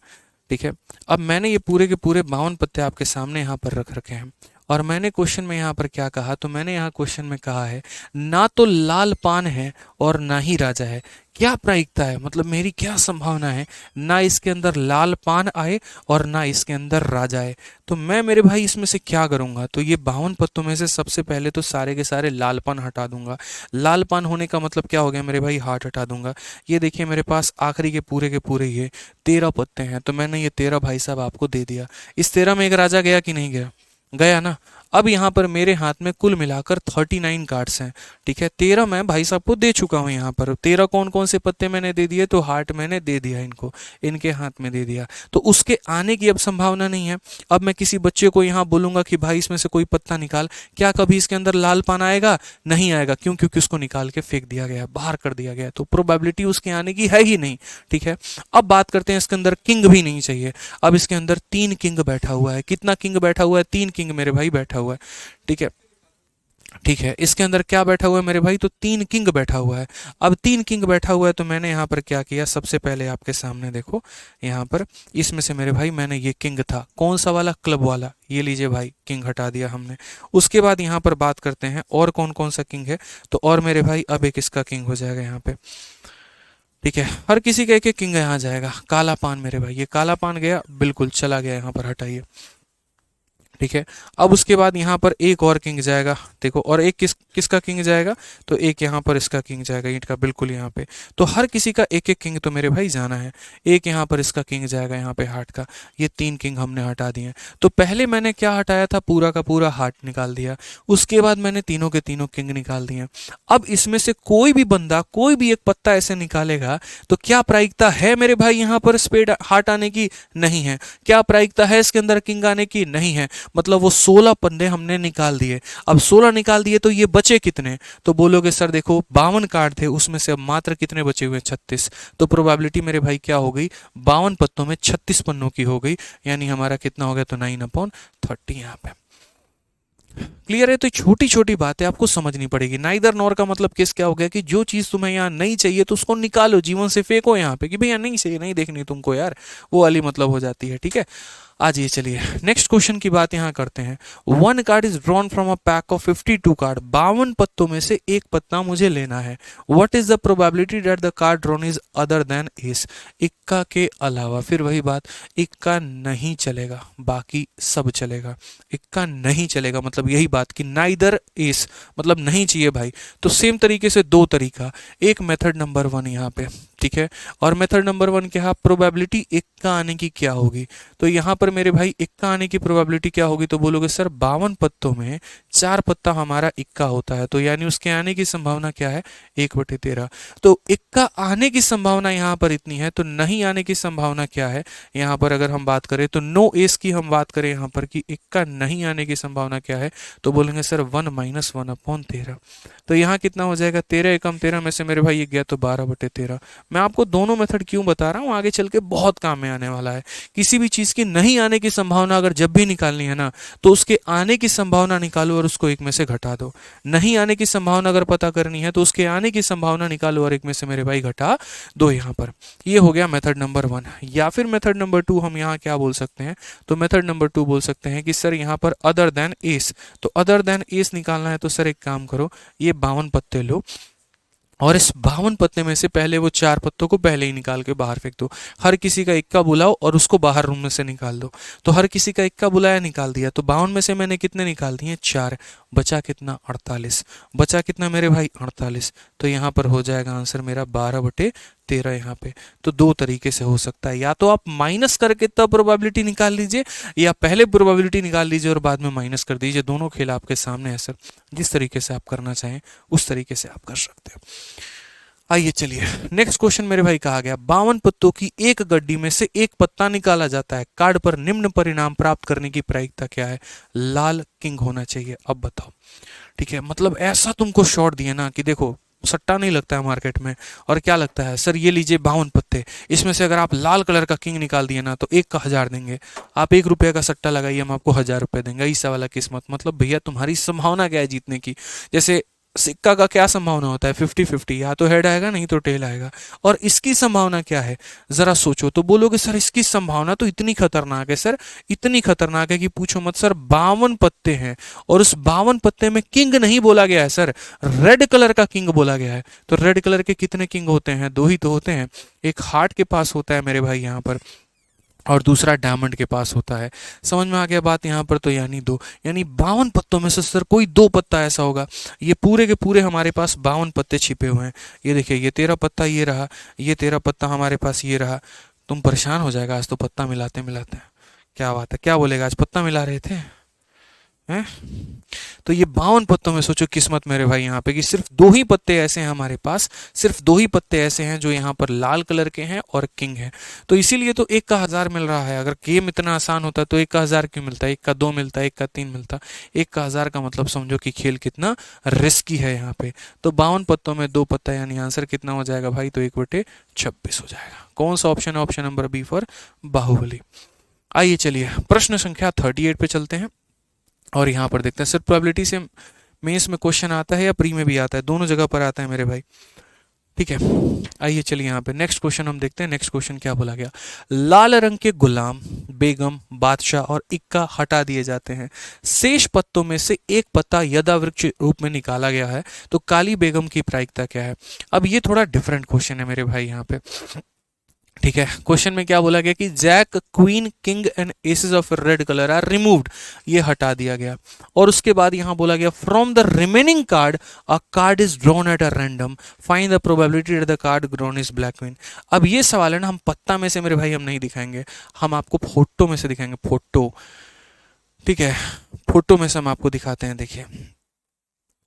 ठीक है। अब मैंने ये पूरे के पूरे 52 पत्ते आपके सामने यहाँ पर रख रखे हैं, और मैंने क्वेश्चन में यहाँ पर क्या कहा, तो मैंने यहाँ क्वेश्चन में कहा है ना तो लाल पान है और ना ही राजा है, क्या प्रायिकता है, मतलब मेरी क्या संभावना है, ना इसके अंदर लाल पान आए और ना इसके अंदर राजा आए। तो मैं मेरे भाई इसमें से क्या करूंगा, तो ये 52 पत्तों में से सबसे पहले तो सारे के सारे लाल पान हटा दूंगा। लाल पान होने का मतलब क्या हो गया मेरे भाई, हार्ट हटा दूंगा। ये देखिए मेरे पास आखिरी के पूरे ये 13 पत्ते हैं, तो मैंने ये 13 भाई साहब आपको दे दिया। इस 13 में एक राजा गया कि नहीं गया, गया ना। अब यहाँ पर मेरे हाथ में कुल मिलाकर 39 कार्ड्स हैं, ठीक है। 13 मैं भाई साहब को दे चुका हूँ। यहाँ पर 13 कौन कौन से पत्ते मैंने दे दिए, तो हार्ट मैंने दे दिया इनको, इनके हाथ में दे दिया। तो उसके आने की अब संभावना नहीं है। अब मैं किसी बच्चे को यहाँ बोलूंगा कि भाई इसमें से कोई पत्ता निकाल, क्या कभी इसके अंदर लाल पान आएगा, नहीं आएगा। क्यों, क्योंकि उसको निकाल के फेंक दिया गया, बाहर कर दिया गया, तो प्रोबेबिलिटी उसके आने की है ही नहीं, ठीक है। अब बात करते हैं इसके अंदर किंग भी नहीं चाहिए। अब इसके अंदर 3 किंग बैठा हुआ है, कितना किंग बैठा हुआ है, 3 किंग मेरे भाई बैठा हुआ है, ठीक है। ठीक है, इसके अंदर क्या बैठा हुआ है मेरे भाई, तो 3 किंग बैठा हुआ है। अब 3 किंग बैठा हुआ है तो मैंने यहाँ पर क्या किया, सबसे पहले आपके सामने देखो यहाँ पर इसमें से मेरे भाई मैंने ये किंग था कौन सा वाला, क्लब वाला, ये लीजिए भाई किंग हटा दिया हमने। उसके बाद यहाँ पर बात करते हैं और कौन कौन सा किंग है, तो और मेरे भाई अब एक इसका किंग हो जाएगा यहाँ पे, ठीक है। हर किसी का एक एक किंग यहाँ जाएगा। काला पान मेरे भाई, ये काला पान गया, बिल्कुल चला गया, यहाँ पर हटाइए, ठीक है। अब उसके बाद यहाँ पर एक और किंग जाएगा, देखो, और एक किसका किंग जाएगा, तो एक यहाँ पर इसका किंग जाएगा ईंट का, बिल्कुल यहाँ पे। तो हर किसी का एक एक किंग तो मेरे भाई जाना है। एक यहाँ पर इसका किंग जाएगा यहाँ पे हार्ट का, ये 3 किंग हमने हटा दिए। तो पहले मैंने क्या हटाया था, पूरा का पूरा हार्ट निकाल दिया। उसके बाद मैंने तीनों के तीनों किंग निकाल दिए। अब इसमें से कोई भी बंदा कोई भी एक पत्ता ऐसे निकालेगा तो क्या प्रायिकता है मेरे भाई यहाँ पर स्पेड हार्ट आने की, नहीं है। क्या प्रायिकता है इसके अंदर किंग आने की, नहीं है। मतलब वो 16 पन्ने हमने निकाल दिए। अब 16 निकाल दिए तो ये बचे कितने, तो बोलोगे सर देखो 52 कार्ड थे, उसमें से अब मात्र कितने बचे हुए, 36। तो प्रोबेबिलिटी मेरे भाई क्या हो गई, 52 पत्तों में 36 पन्नों की हो गई, यानी हमारा कितना हो गया, तो 9/30 यहाँ पे। क्लियर है। तो छोटी छोटी बातें आपको समझनी पड़ेगी। नाइदर नॉर का मतलब केस क्या हो गया कि जो चीज तुम्हें यहाँ नहीं चाहिए तो उसको निकालो, जीवन से फेंको यहाँ पे, कि भैया नहीं चाहिए, नहीं देखनी तुमको यार, वो वाली मतलब हो जाती है, ठीक है। आज ये चलिए नेक्स्ट क्वेश्चन की बात यहाँ करते हैं। One card is drawn from a pack of 52 card, 52 पत्तों में से एक पत्ता मुझे लेना है। What is the probability that the card drawn is other than S, इक्का के अलावा, फिर वही बात, इक्का नहीं चलेगा बाकी सब चलेगा। इक्का नहीं चलेगा मतलब यही बात कि नाइदर एस मतलब नहीं चाहिए भाई। तो सेम तरीके से दो तरीका, एक मेथड नंबर 1 यहाँ पे, ठीक है, और मेथड नंबर 1 क्या है, प्रोबेबिलिटी इक्का आने की क्या होगी। तो यहाँ पर मेरे भाई इक्का आने की प्रोबेबिलिटी क्या होगी, तो बोलोगे सर 52 पत्तों में 4 पत्ता हमारा इक्का होता है, तो यानी उसके आने की संभावना क्या है, 1/13। तो इक्का आने की संभावना यहाँ पर इतनी है, तो नहीं आने की संभावना क्या है, यहाँ पर अगर हम बात करें तो नो एस की हम बात करें यहाँ पर कि इक्का नहीं आने की संभावना क्या है, तो बोलेंगे सर 1 - 1/13। तो यहाँ कितना हो जाएगा, 13 एकम 13 में से मेरे भाई ये गया तो 12/13। मैं आपको दोनों मेथड क्यों बता रहा हूँ, आगे चल के बहुत काम में आने वाला है। किसी भी चीज़ की नहीं आने की संभावना अगर जब भी निकालनी है ना, तो उसके आने की संभावना निकालो और उसको एक में से घटा दो। नहीं आने की संभावना अगर पता करनी है तो उसके आने की संभावना निकालो और एक में से मेरे भाई घटा दो। यहाँ पर ये हो गया मेथड नंबर 1। या फिर मेथड नंबर 2 हम यहाँ क्या बोल सकते हैं, तो मेथड नंबर 2 बोल सकते हैं कि सर यहाँ पर अदर देन एस, तो अदर देन एस निकालना है तो सर एक काम करो, ये 52 पत्ते लो और इस 52 पत्ते में से पहले वो 4 पत्तों को पहले ही निकाल के बाहर फेंक दो। हर किसी का इक्का बुलाओ और उसको बाहर रूम में से निकाल दो। तो हर किसी का इक्का बुलाया, निकाल दिया, तो 52 में से मैंने कितने निकाल दिए, 4, बचा कितना, 48, बचा कितना मेरे भाई, 48। तो यहाँ पर हो जाएगा आंसर मेरा 12/13 यहाँ पे। तो दो तरीके से हो सकता है, या तो आप माइनस करके तब प्रोबेबिलिटी निकाल लीजिए, या पहले प्रोबेबिलिटी निकाल लीजिए और बाद में माइनस कर दीजिए। दोनों खेल आपके सामने है सर, जिस तरीके से आप करना चाहें उस तरीके से आप कर सकते हो। आइए चलिए नेक्स्ट क्वेश्चन मेरे भाई कहा गया, 52 पत्तों की एक गड्डी में से एक पत्ता निकाला जाता है, कार्ड पर निम्न परिणाम प्राप्त करने की प्रायिकता क्या है, लाल किंग होना चाहिए। अब बताओ, ठीक है, मतलब ऐसा तुमको शॉर्ट दिया ना कि देखो सट्टा नहीं लगता है मार्केट में, और क्या लगता है सर, ये लीजिए 52 पत्ते, इसमें से अगर आप लाल कलर का किंग निकाल दिए ना तो एक का 1000 देंगे, आप 1 रुपये का सट्टा लगाइए, हम आपको 1000 रुपये देंगे, ऐसा वाला किस्मत। मतलब भैया तुम्हारी संभावना क्या है जीतने की, जैसे सिक्का का क्या संभावना होता है, 50-50, या तो हेड आएगा नहीं तो टेल आएगा, और इसकी संभावना क्या है, जरा सोचो। तो बोलोगे सर इसकी संभावना तो इतनी खतरनाक है सर, इतनी खतरनाक है कि पूछो मत सर। 52 पत्ते हैं और उस 52 पत्ते में किंग नहीं बोला गया है सर, रेड कलर का किंग बोला गया है। तो रेड कलर के कितने किंग होते हैं, 2 ही तो होते हैं, एक हार्ट के पास होता है मेरे भाई यहाँ पर, और दूसरा डायमंड के पास होता है। समझ में आ गया बात यहाँ पर, तो यानी 2, यानी 52 पत्तों में से सर कोई 2 पत्ता ऐसा होगा। ये पूरे के पूरे हमारे पास 52 पत्ते छिपे हुए हैं। ये देखिए, ये 13 पत्ता ये रहा, ये 13 पत्ता हमारे पास ये रहा। तुम परेशान हो जाएगा आज तो पत्ता मिलाते मिलाते। क्या बात है, क्या बोलेगा, आज पत्ता मिला रहे थे हैं? तो ये 52 पत्तों में सोचो किस्मत मेरे भाई यहाँ पे कि सिर्फ 2 ही पत्ते ऐसे हैं हमारे पास, सिर्फ 2 ही पत्ते ऐसे हैं जो यहाँ पर लाल कलर के हैं और किंग है। तो इसीलिए तो 1 का 1000 मिल रहा है। अगर गेम इतना आसान होता तो 1 का 1000 क्यों मिलता, 1 का 2 मिलता, 1 का 3 मिलता। 1 का 1000 का मतलब समझो कि खेल कितना रिस्की है यहाँ पे। तो 52 पत्तों में 2 पत्ता, यानी आंसर कितना हो जाएगा भाई, तो 1/26 हो जाएगा। कौन सा ऑप्शन है, option number B for Baahubali. आइए चलिए प्रश्न संख्या 38 पे चलते हैं और यहाँ पर देखते हैं सर प्रोबेबिलिटी से मेंस में क्वेश्चन आता है या प्री में भी आता है, दोनों जगह पर आता है मेरे भाई, ठीक है। आइए चलिए यहाँ पे नेक्स्ट क्वेश्चन हम देखते हैं। नेक्स्ट क्वेश्चन क्या बोला गया, लाल रंग के गुलाम, बेगम, बादशाह और इक्का हटा दिए जाते हैं, शेष पत्तों में से एक पत्ता यदावृक्ष रूप में निकाला गया है, तो काली बेगम की प्रायिकता क्या है। अब ये थोड़ा डिफरेंट क्वेश्चन है मेरे भाई यहाँ पे, ठीक है। क्वेश्चन में क्या बोला गया कि jack, queen, king and aces of red colour are removed, ये हटा दिया गया। और उसके बाद यहां बोला गया from the remaining card a card is drawn at a random, find the probability that the card drawn is black queen. अब ये सवाल है ना, हम पत्ता में से मेरे भाई हम नहीं दिखाएंगे, हम आपको फोटो में से दिखाएंगे, फोटो, ठीक है। फोटो में से हम आपको दिखाते हैं। देखिए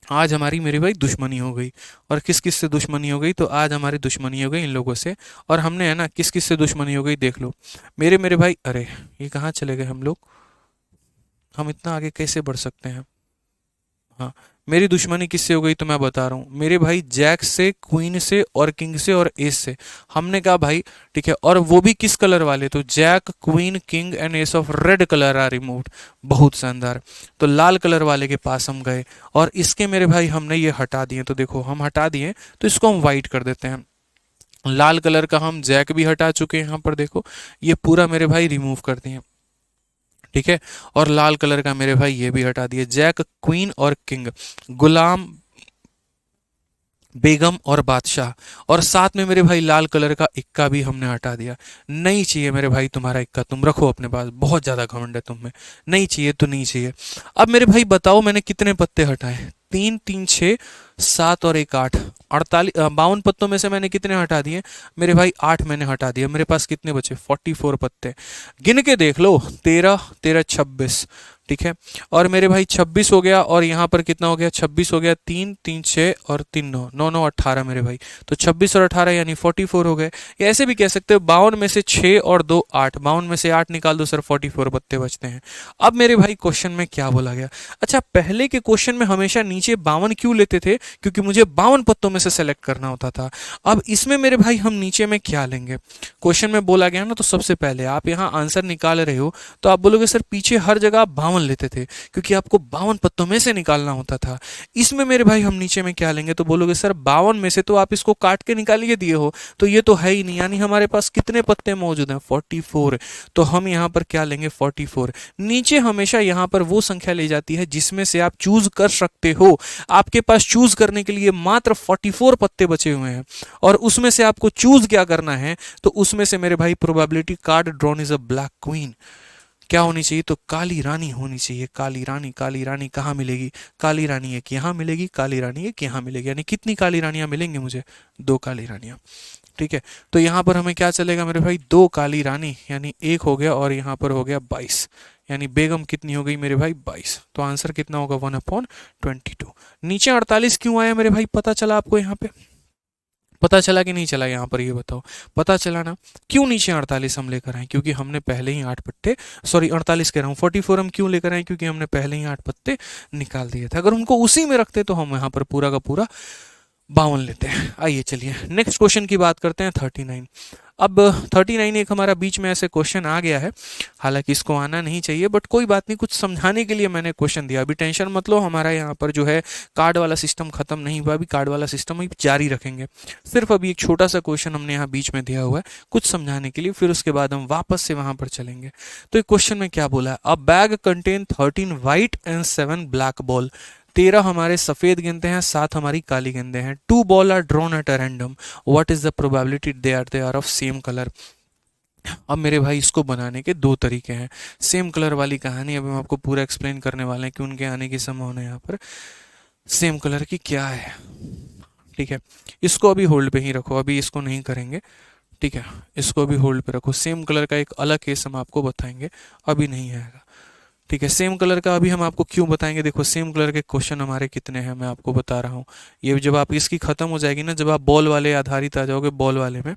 आज हमारी मेरे भाई दुश्मनी हो गई, और किस किस से दुश्मनी हो गई, तो आज हमारी दुश्मनी हो गई इन लोगों से, और हमने है ना किस किस से दुश्मनी हो गई देख लो मेरे भाई। अरे ये कहाँ चले गए हम लोग, हम इतना आगे कैसे बढ़ सकते हैं। हाँ, मेरी दुश्मनी किससे हो गई तो मैं बता रहा हूँ मेरे भाई, जैक से, क्वीन से और किंग से और एस से। हमने कहा भाई ठीक है, और वो भी किस कलर वाले, तो jack, queen, king and ace of red colour are removed. बहुत शानदार। तो लाल कलर वाले के पास हम गए और इसके मेरे भाई हमने ये हटा दिए। तो देखो हम हटा दिए, तो इसको हम वाइट कर देते हैं। लाल कलर का हम जैक भी हटा चुके हैं, यहाँ पर देखो ये पूरा मेरे भाई रिमूव कर दिए। ठीक है। और लाल कलर का मेरे भाई ये भी हटा दिए, जैक, क्वीन और किंग, गुलाम, बेगम और बादशाह। और साथ में मेरे भाई लाल कलर का इक्का भी हमने हटा दिया। नहीं चाहिए मेरे भाई तुम्हारा इक्का, तुम रखो अपने पास, बहुत ज्यादा घमंड है तुम में। नहीं चाहिए तो नहीं चाहिए। अब मेरे भाई बताओ मैंने कितने पत्ते हटाए? तीन, तीन, छः, सात और एक, आठ। 52 पत्तों में से मैंने कितने हटा दिए मेरे भाई? 8 मैंने हटा दिए। मेरे पास कितने बचे? 44 पत्ते। गिन के देख लो, 13, 13, 26। ठीक है। और मेरे भाई 26 हो गया, और यहाँ पर कितना हो गया? 26 हो गया, 3, 3, 6 और 3, 9, 9, 9, 18 मेरे भाई। तो 26 और 18 यानी 44 हो गए। या ऐसे भी कह सकते हो 52 में से 6 और 2, 8। 52 में से 8 निकाल दो सर, 44 पत्ते बचते हैं। अब मेरे भाई क्वेश्चन में क्या बोला गया? अच्छा, पहले के क्वेश्चन में हमेशा नीचे 52 क्यों लेते थे? क्योंकि मुझे 52 पत्तों में से सेलेक्ट करना होता था। अब इसमें मेरे भाई हम नीचे में क्या लेंगे? क्वेश्चन में बोला गया ना, तो सबसे पहले आप यहाँ आंसर निकाल रहे हो तो आप बोलोगे सर पीछे हर जगह आप 52 लेते थे, क्योंकि आपको 52 पत्तों में से निकालना होता था। इसमें मेरे भाई हम नीचे में क्या लेंगे? तो बोलोगे सर 52 में से तो आप इसको काट के निकाल के दिए हो, तो ये तो है ही नहीं, यानी हमारे पास कितने पत्ते मौजूद हैं? 44। तो हम यहाँ पर क्या लेंगे? 44। नीचे हमेशा यहाँ पर वो संख्या ली जाती है जिसमें से आप चूज कर सकते हो। आपके पास चूज करने के लिए मात्र 44 पत्ते बचे हुए हैं, और उसमें से आपको चूज क्या करना है? तो उसमें से मेरे भाई probability card drawn is a black queen. क्या होनी चाहिए? तो काली रानी होनी चाहिए। काली रानी, काली रानी कहाँ मिलेगी? काली रानी एक यहाँ मिलेगी, काली रानी एक यहाँ मिलेगी। यानी कितनी काली रानियां मिलेंगी मुझे? 2 काली रानियां। ठीक है। तो यहाँ पर हमें क्या चलेगा मेरे भाई? 2 काली रानी, यानी एक हो गया, और यहाँ पर हो गया 22। यानी बेगम कितनी हो गई मेरे भाई? 22। तो आंसर कितना होगा? 1/22। नीचे 48 क्यों आया मेरे भाई? पता चला आपको यहाँ पे? पता चला कि नहीं चला? यहाँ पर ये बताओ। पता चला ना? क्यों नीचे 48 हम लेकर आए? क्योंकि हमने पहले ही 8 पत्ते, सॉरी 48 कह रहा हूँ, 44 हम क्यों लेकर आए? क्योंकि हमने पहले ही 8 पत्ते निकाल दिए थे। अगर उनको उसी में रखते तो हम यहाँ पर पूरा का पूरा 52 लेते हैं। आइए चलिए नेक्स्ट क्वेश्चन की बात करते हैं, 39। अब 39 एक हमारा बीच में ऐसे क्वेश्चन आ गया है, हालांकि इसको आना नहीं चाहिए, बट कोई बात नहीं, कुछ समझाने के लिए मैंने क्वेश्चन दिया। अभी टेंशन मत लो, हमारा यहाँ पर जो है कार्ड वाला सिस्टम खत्म नहीं हुआ, अभी कार्ड वाला सिस्टम अभी जारी रखेंगे। सिर्फ अभी एक छोटा सा क्वेश्चन हमने यहाँ बीच में दिया हुआ है कुछ समझाने के लिए, फिर उसके बाद हम वापस से वहां पर चलेंगे। तो एक क्वेश्चन में क्या बोला है? अ bag contain 13 white and 7 black ball. 13 हमारे सफेद गेंदे हैं, 7 हमारी काली गेंदे हैं। 2 ball are drawn at a random, what is the probability they are of same colour. अब मेरे भाई इसको बनाने के 2 तरीके हैं। सेम कलर वाली कहानी अभी हम आपको पूरा एक्सप्लेन करने वाले हैं कि उनके आने की संभावना यहाँ पर सेम कलर की क्या है। ठीक है। इसको अभी होल्ड पे ही रखो, अभी इसको नहीं करेंगे। ठीक है। इसको अभी होल्ड पे रखो। सेम कलर का एक अलग केस हम आपको बताएंगे, अभी नहीं आएगा। ठीक है। सेम कलर का अभी हम आपको क्यों बताएंगे? देखो सेम कलर के क्वेश्चन हमारे कितने हैं मैं आपको बता रहा हूँ। ये जब आप इसकी खत्म हो जाएगी ना, जब आप बॉल वाले आधारित आ जाओगे बॉल वाले में,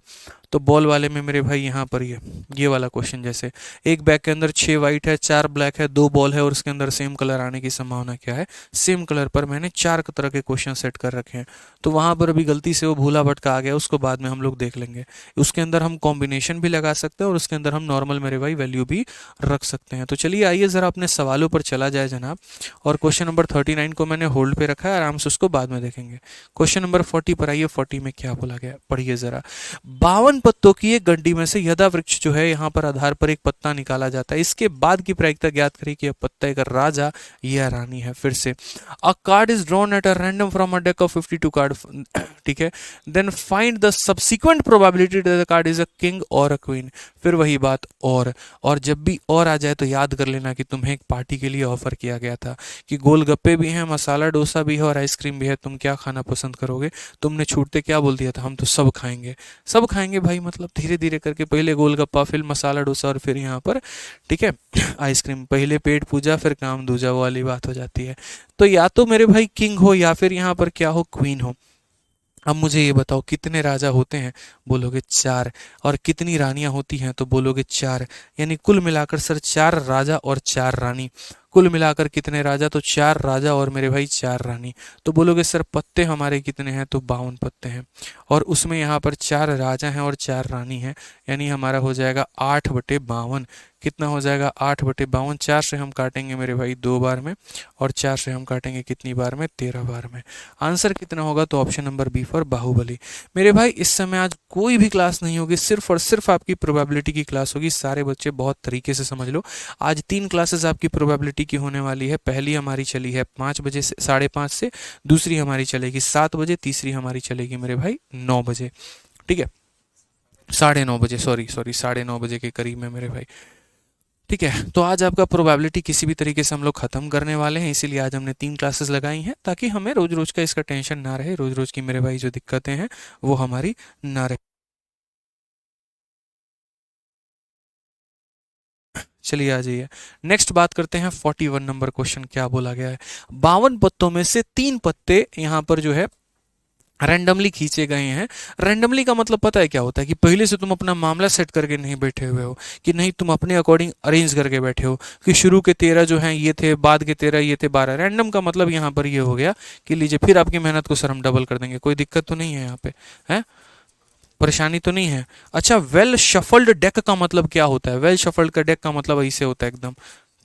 तो बॉल वाले में मेरे भाई यहाँ पर ये वाला क्वेश्चन, जैसे एक बैग के अंदर 6 वाइट है, 4 ब्लैक है, 2 बॉल है, और उसके अंदर सेम कलर आने की संभावना क्या है? सेम कलर पर मैंने 4 तरह के क्वेश्चन सेट कर रखे हैं। तो वहां पर अभी गलती से वो भूला भटका आ गया, उसको बाद में हम लोग देख लेंगे। उसके अंदर हम कॉम्बिनेशन भी लगा सकते हैं, और उसके अंदर हम नॉर्मल मेरे भाई वैल्यू भी रख सकते हैं। तो चलिए आइए जरा अपने सवालों पर चला जाए जनाब। और क्वेश्चन नंबर 39 को मैंने होल्ड पे रखा है, आराम से उसको बाद में देखेंगे। क्वेश्चन नंबर 40 पर आइए। 40 में क्या बोला गया पढ़िए जरा। 52 पत्तों की एक गड्डी में से यदा वृक्ष जो है यहाँ पर आधार पर एक पत्ता निकाला जाता है। इसके बाद की प्रायिकता ज्ञात करें कि यह पत्ता एक राजा या रानी है। फिर से a card is drawn at a random from a deck of 52 card. ठीक है। Then find the subsequent probability that the card is a king और अ क्वीन। फिर वही बात, और जब भी और आ जाए तो याद कर लेना कि तुम्हें एक पार्टी के लिए ऑफर किया गया था कि गोलगप्पे भी हैं, मसाला डोसा भी है, और आइसक्रीम भी है, तुम क्या खाना पसंद करोगे? तुमने छूटते क्या बोल दिया था? हम तो सब खाएंगे। सब खाएंगे भाई, मतलब धीरे धीरे करके पहले गोलगप्पा, फिर मसाला डोसा, और फिर यहाँ पर ठीक है आइसक्रीम। पहले पेट पूजा फिर काम दूजा, वो वाली बात हो जाती है। तो या तो मेरे भाई किंग हो, या फिर यहाँ पर क्या हो? क्वीन हो। अब मुझे ये बताओ कितने राजा होते हैं? बोलोगे 4। और कितनी रानियां होती हैं? तो बोलोगे 4। यानी कुल मिलाकर सर 4 राजा और 4 रानी। कुल मिलाकर कितने राजा, तो 4 राजा और मेरे भाई 4 रानी। तो बोलोगे सर पत्ते हमारे कितने हैं, तो 52 पत्ते हैं, और उसमें यहाँ पर 4 राजा हैं और 4 रानी हैं, यानी हमारा हो जाएगा 8/52। कितना हो जाएगा, 8/52। 4 से हम काटेंगे मेरे भाई 2 बार में, और 4 से हम काटेंगे कितनी बार में, 13 बार में। आंसर कितना होगा, तो option number B for Baahubali. मेरे भाई इस समय आज कोई भी क्लास नहीं होगी, सिर्फ और सिर्फ आपकी प्रोबेबिलिटी की क्लास होगी। सारे बच्चे बहुत तरीके से समझ लो। आज 3 क्लासेस आपकी प्रोबेबिलिटी की होने वाली है। पहली हमारी चली है 5 बजे से 5:30 से, दूसरी हमारी चलेगी 7 बजे, तीसरी हमारी चलेगी मेरे भाई 9 बजे। ठीक है, 9:30 बजे, सॉरी 9:30 बजे के करीब में मेरे भाई। ठीक है, तो आज आपका प्रोबेबिलिटी किसी भी तरीके से हम लोग खत्म करने वाले हैं, इसीलिए आज हमने 3 क्लासेस लगाई हैं, ताकि हमें रोज रोज का इसका टेंशन ना रहे, रोज रोज की मेरे भाई जो दिक्कतें हैं वो हमारी ना रहे। चलिए आ जाइए, नेक्स्ट बात करते हैं 41 नंबर क्वेश्चन। क्या बोला गया है, 52 पत्तों में से 3 पत्ते यहाँ पर जो है रैंडमली खींचे गए हैं। रैंडमली का मतलब पता है क्या होता है, कि पहले से तुम अपना मामला सेट करके नहीं बैठे हुए हो, कि नहीं तुम अपने अकॉर्डिंग अरेंज करके बैठे हो, कि शुरू के 13 जो हैं ये थे, बाद के 13 ये थे, 12। रैंडम का मतलब यहाँ पर ये हो गया कि लीजिए, फिर आपकी मेहनत को सर हम डबल कर देंगे, कोई दिक्कत तो नहीं है यहाँ पे, है परेशानी तो नहीं है। अच्छा, वेल शफल्ड डेक का मतलब क्या होता है, वेल शफल्ड का डेक का मतलब ऐसे होता है एकदम,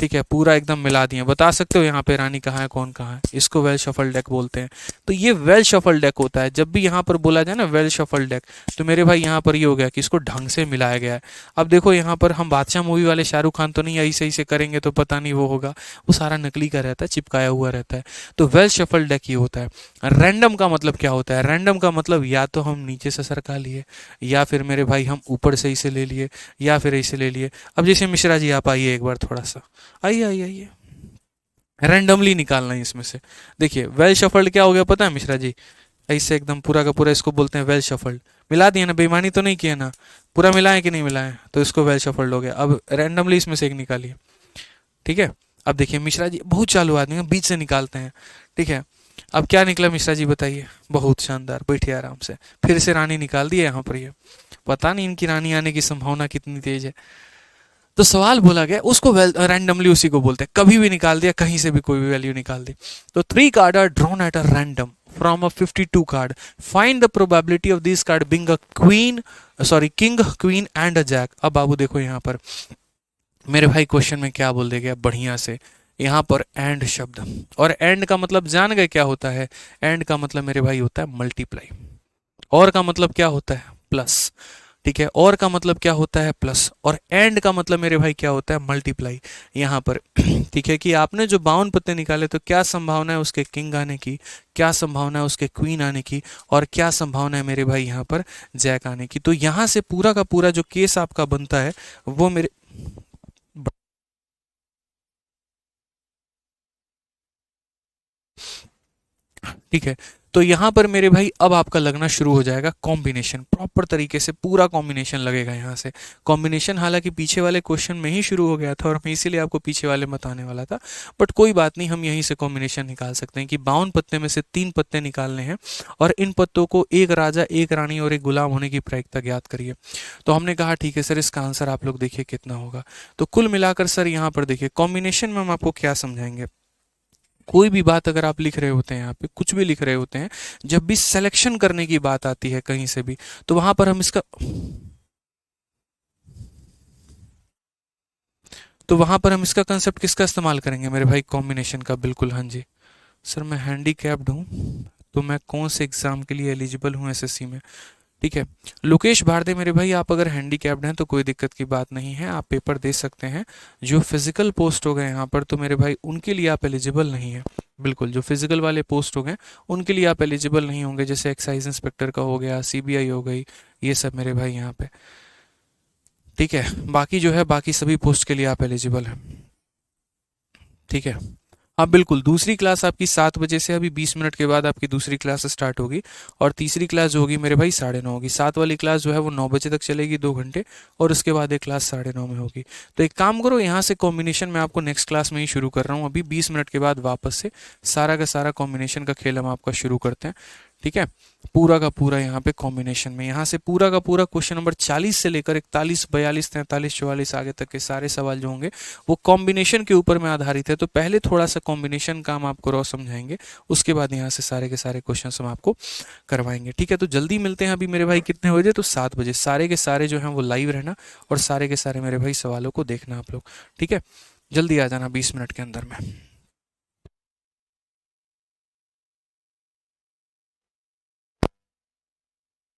ठीक है, पूरा एकदम मिला दिए। बता सकते हो यहाँ पे रानी कहाँ है, कौन कहाँ है, इसको वेल शफल डेक बोलते हैं। तो ये वेल शफल डेक होता है। जब भी यहाँ पर बोला जाए ना वेल शफल डेक, तो मेरे भाई यहाँ पर ये हो गया कि इसको ढंग से मिलाया गया है। अब देखो यहाँ पर हम बादशाह मूवी वाले शाहरुख खान तो नहीं ऐसे ऐसे करेंगे तो पता नहीं वो होगा, वो सारा नकली का रहता है, चिपकाया हुआ रहता है। तो वेल शफल डेक ये होता है। रैंडम का मतलब क्या होता है, रैंडम का मतलब या तो हम नीचे से सरका लिए, या फिर मेरे भाई हम ऊपर से इसे ले लिए, या फिर ऐसे ले लिए। अब जैसे मिश्रा जी आप आइए एक बार, थोड़ा सा आइए आइए आइए, रैंडमली निकालना है इसमें से। देखिए वेल शफल्ड क्या हो गया पता है मिश्रा जी, ऐसे एकदम पूरा का पूरा इसको बोलते हैं वेल शफल्ड। मिला दिया ना, बेईमानी तो नहीं किया ना, पूरा मिलाएं कि नहीं मिलाएं, तो इसको वेल शफल्ड हो गया। अब रैंडमली इसमें से एक निकालिए, ठीक है। अब देखिए मिश्रा जी बहुत चालू आदमी है, बीच से निकालते हैं, ठीक है। अब क्या निकला मिश्रा जी बताइए, बहुत शानदार, बैठिए आराम से। फिर से रानी निकाल दी है यहाँ पर, ये पता नहीं इनकी रानी आने की संभावना कितनी तेज है। तो सवाल बोला गया उसको रैंडमली उसी को बोलते हैं, कभी भी निकाल दिया, कहीं से भी कोई भी वैल्यू निकाल दी। तो 3 card are drawn at a random from a 52 card. Find the probability of this card being a queen, sorry, king, queen and a jack. अब बाबू देखो यहाँ पर मेरे भाई क्वेश्चन में क्या बोल दे गया बढ़िया से, यहाँ पर एंड शब्द, और एंड का मतलब जान गए क्या होता है, एंड का मतलब मेरे भाई होता है मल्टीप्लाई, और का मतलब क्या होता है प्लस, ठीक है, और का मतलब क्या होता है प्लस, और एंड का मतलब मेरे भाई क्या होता है मल्टीप्लाई। यहाँ पर ठीक है, कि आपने जो 52 पत्ते निकाले तो क्या संभावना है उसके किंग आने की, क्या संभावना है उसके क्वीन आने की, और क्या संभावना है मेरे भाई यहाँ पर जैक आने की। तो यहाँ से पूरा का पूरा जो केस आपका बनता है वो मेरे, ठीक है। तो यहाँ पर मेरे भाई अब आपका लगना शुरू हो जाएगा कॉम्बिनेशन, प्रॉपर तरीके से पूरा कॉम्बिनेशन लगेगा यहाँ से। कॉम्बिनेशन हालांकि पीछे वाले क्वेश्चन में ही शुरू हो गया था, और मैं इसीलिए आपको पीछे वाले बताने वाला था, बट कोई बात नहीं, हम यहीं से कॉम्बिनेशन निकाल सकते हैं कि 52 पत्ते में से 3 पत्ते निकालने हैं, और इन पत्तों को एक राजा, एक रानी और एक गुलाम होने की प्रायिकता ज्ञात करिए। तो हमने कहा ठीक है सर, इसका आंसर आप लोग देखिए कितना होगा। तो कुल मिलाकर सर यहाँ पर देखिए कॉम्बिनेशन में हम आपको क्या समझाएंगे, कोई भी बात अगर आप लिख रहे होते हैं, यहाँ पे कुछ भी लिख रहे होते हैं, जब भी सिलेक्शन करने की बात आती है कहीं से भी, तो वहां पर हम इसका, तो वहां पर हम इसका कंसेप्ट किसका इस्तेमाल करेंगे मेरे भाई, कॉम्बिनेशन का, बिल्कुल हाँ जी। सर मैं हैंडीकैप्ड हूँ, तो मैं कौन से एग्जाम के लिए एलिजिबल हूँ एसएससी में, ठीक है। लोकेश भारती मेरे भाई, आप अगर हैंडीकैप्ड हैं तो कोई दिक्कत की बात नहीं है, आप पेपर दे सकते हैं। जो फिजिकल पोस्ट हो गए यहाँ पर, तो मेरे भाई उनके लिए आप एलिजिबल नहीं है, बिल्कुल। जो फिजिकल वाले पोस्ट हो गए उनके लिए आप एलिजिबल नहीं होंगे, जैसे एक्साइज इंस्पेक्टर का हो गया, सीबीआई हो गई, ये सब मेरे भाई यहाँ पे, ठीक है। बाकी जो है बाकी सभी पोस्ट के लिए आप एलिजिबल हैं, ठीक है। हाँ बिल्कुल, दूसरी क्लास आपकी 7 बजे से अभी 20 मिनट के बाद आपकी दूसरी क्लास स्टार्ट होगी, और तीसरी क्लास जो होगी मेरे भाई 9:30 होगी। 7 वाली क्लास जो है वो 9 बजे तक चलेगी 2 घंटे, और उसके बाद एक क्लास 9:30 में होगी। तो एक काम करो, यहाँ से कॉम्बिनेशन मैं आपको नेक्स्ट क्लास में ही शुरू कर रहा हूँ, अभी 20 मिनट के बाद वापस से सारा का सारा कॉम्बिनेशन का खेल हम आपका शुरू करते हैं, ठीक है, पूरा का पूरा यहाँ पे कॉम्बिनेशन में, यहाँ से पूरा का पूरा क्वेश्चन नंबर 40 से लेकर 41, 42, 43, 44 आगे तक के सारे सवाल जो होंगे वो कॉम्बिनेशन के ऊपर में आधारित है। तो पहले थोड़ा सा कॉम्बिनेशन का हम आपको रॉ समझाएंगे, उसके बाद यहाँ से सारे के सारे क्वेश्चन हम आपको करवाएंगे। ठीक है, तो जल्दी मिलते हैं अभी मेरे भाई, कितने बजे, तो 7 बजे। सारे के सारे जो हैं वो लाइव रहना और सारे के सारे मेरे भाई सवालों को देखना आप लोग। ठीक है, जल्दी आ जाना 20 मिनट के अंदर में।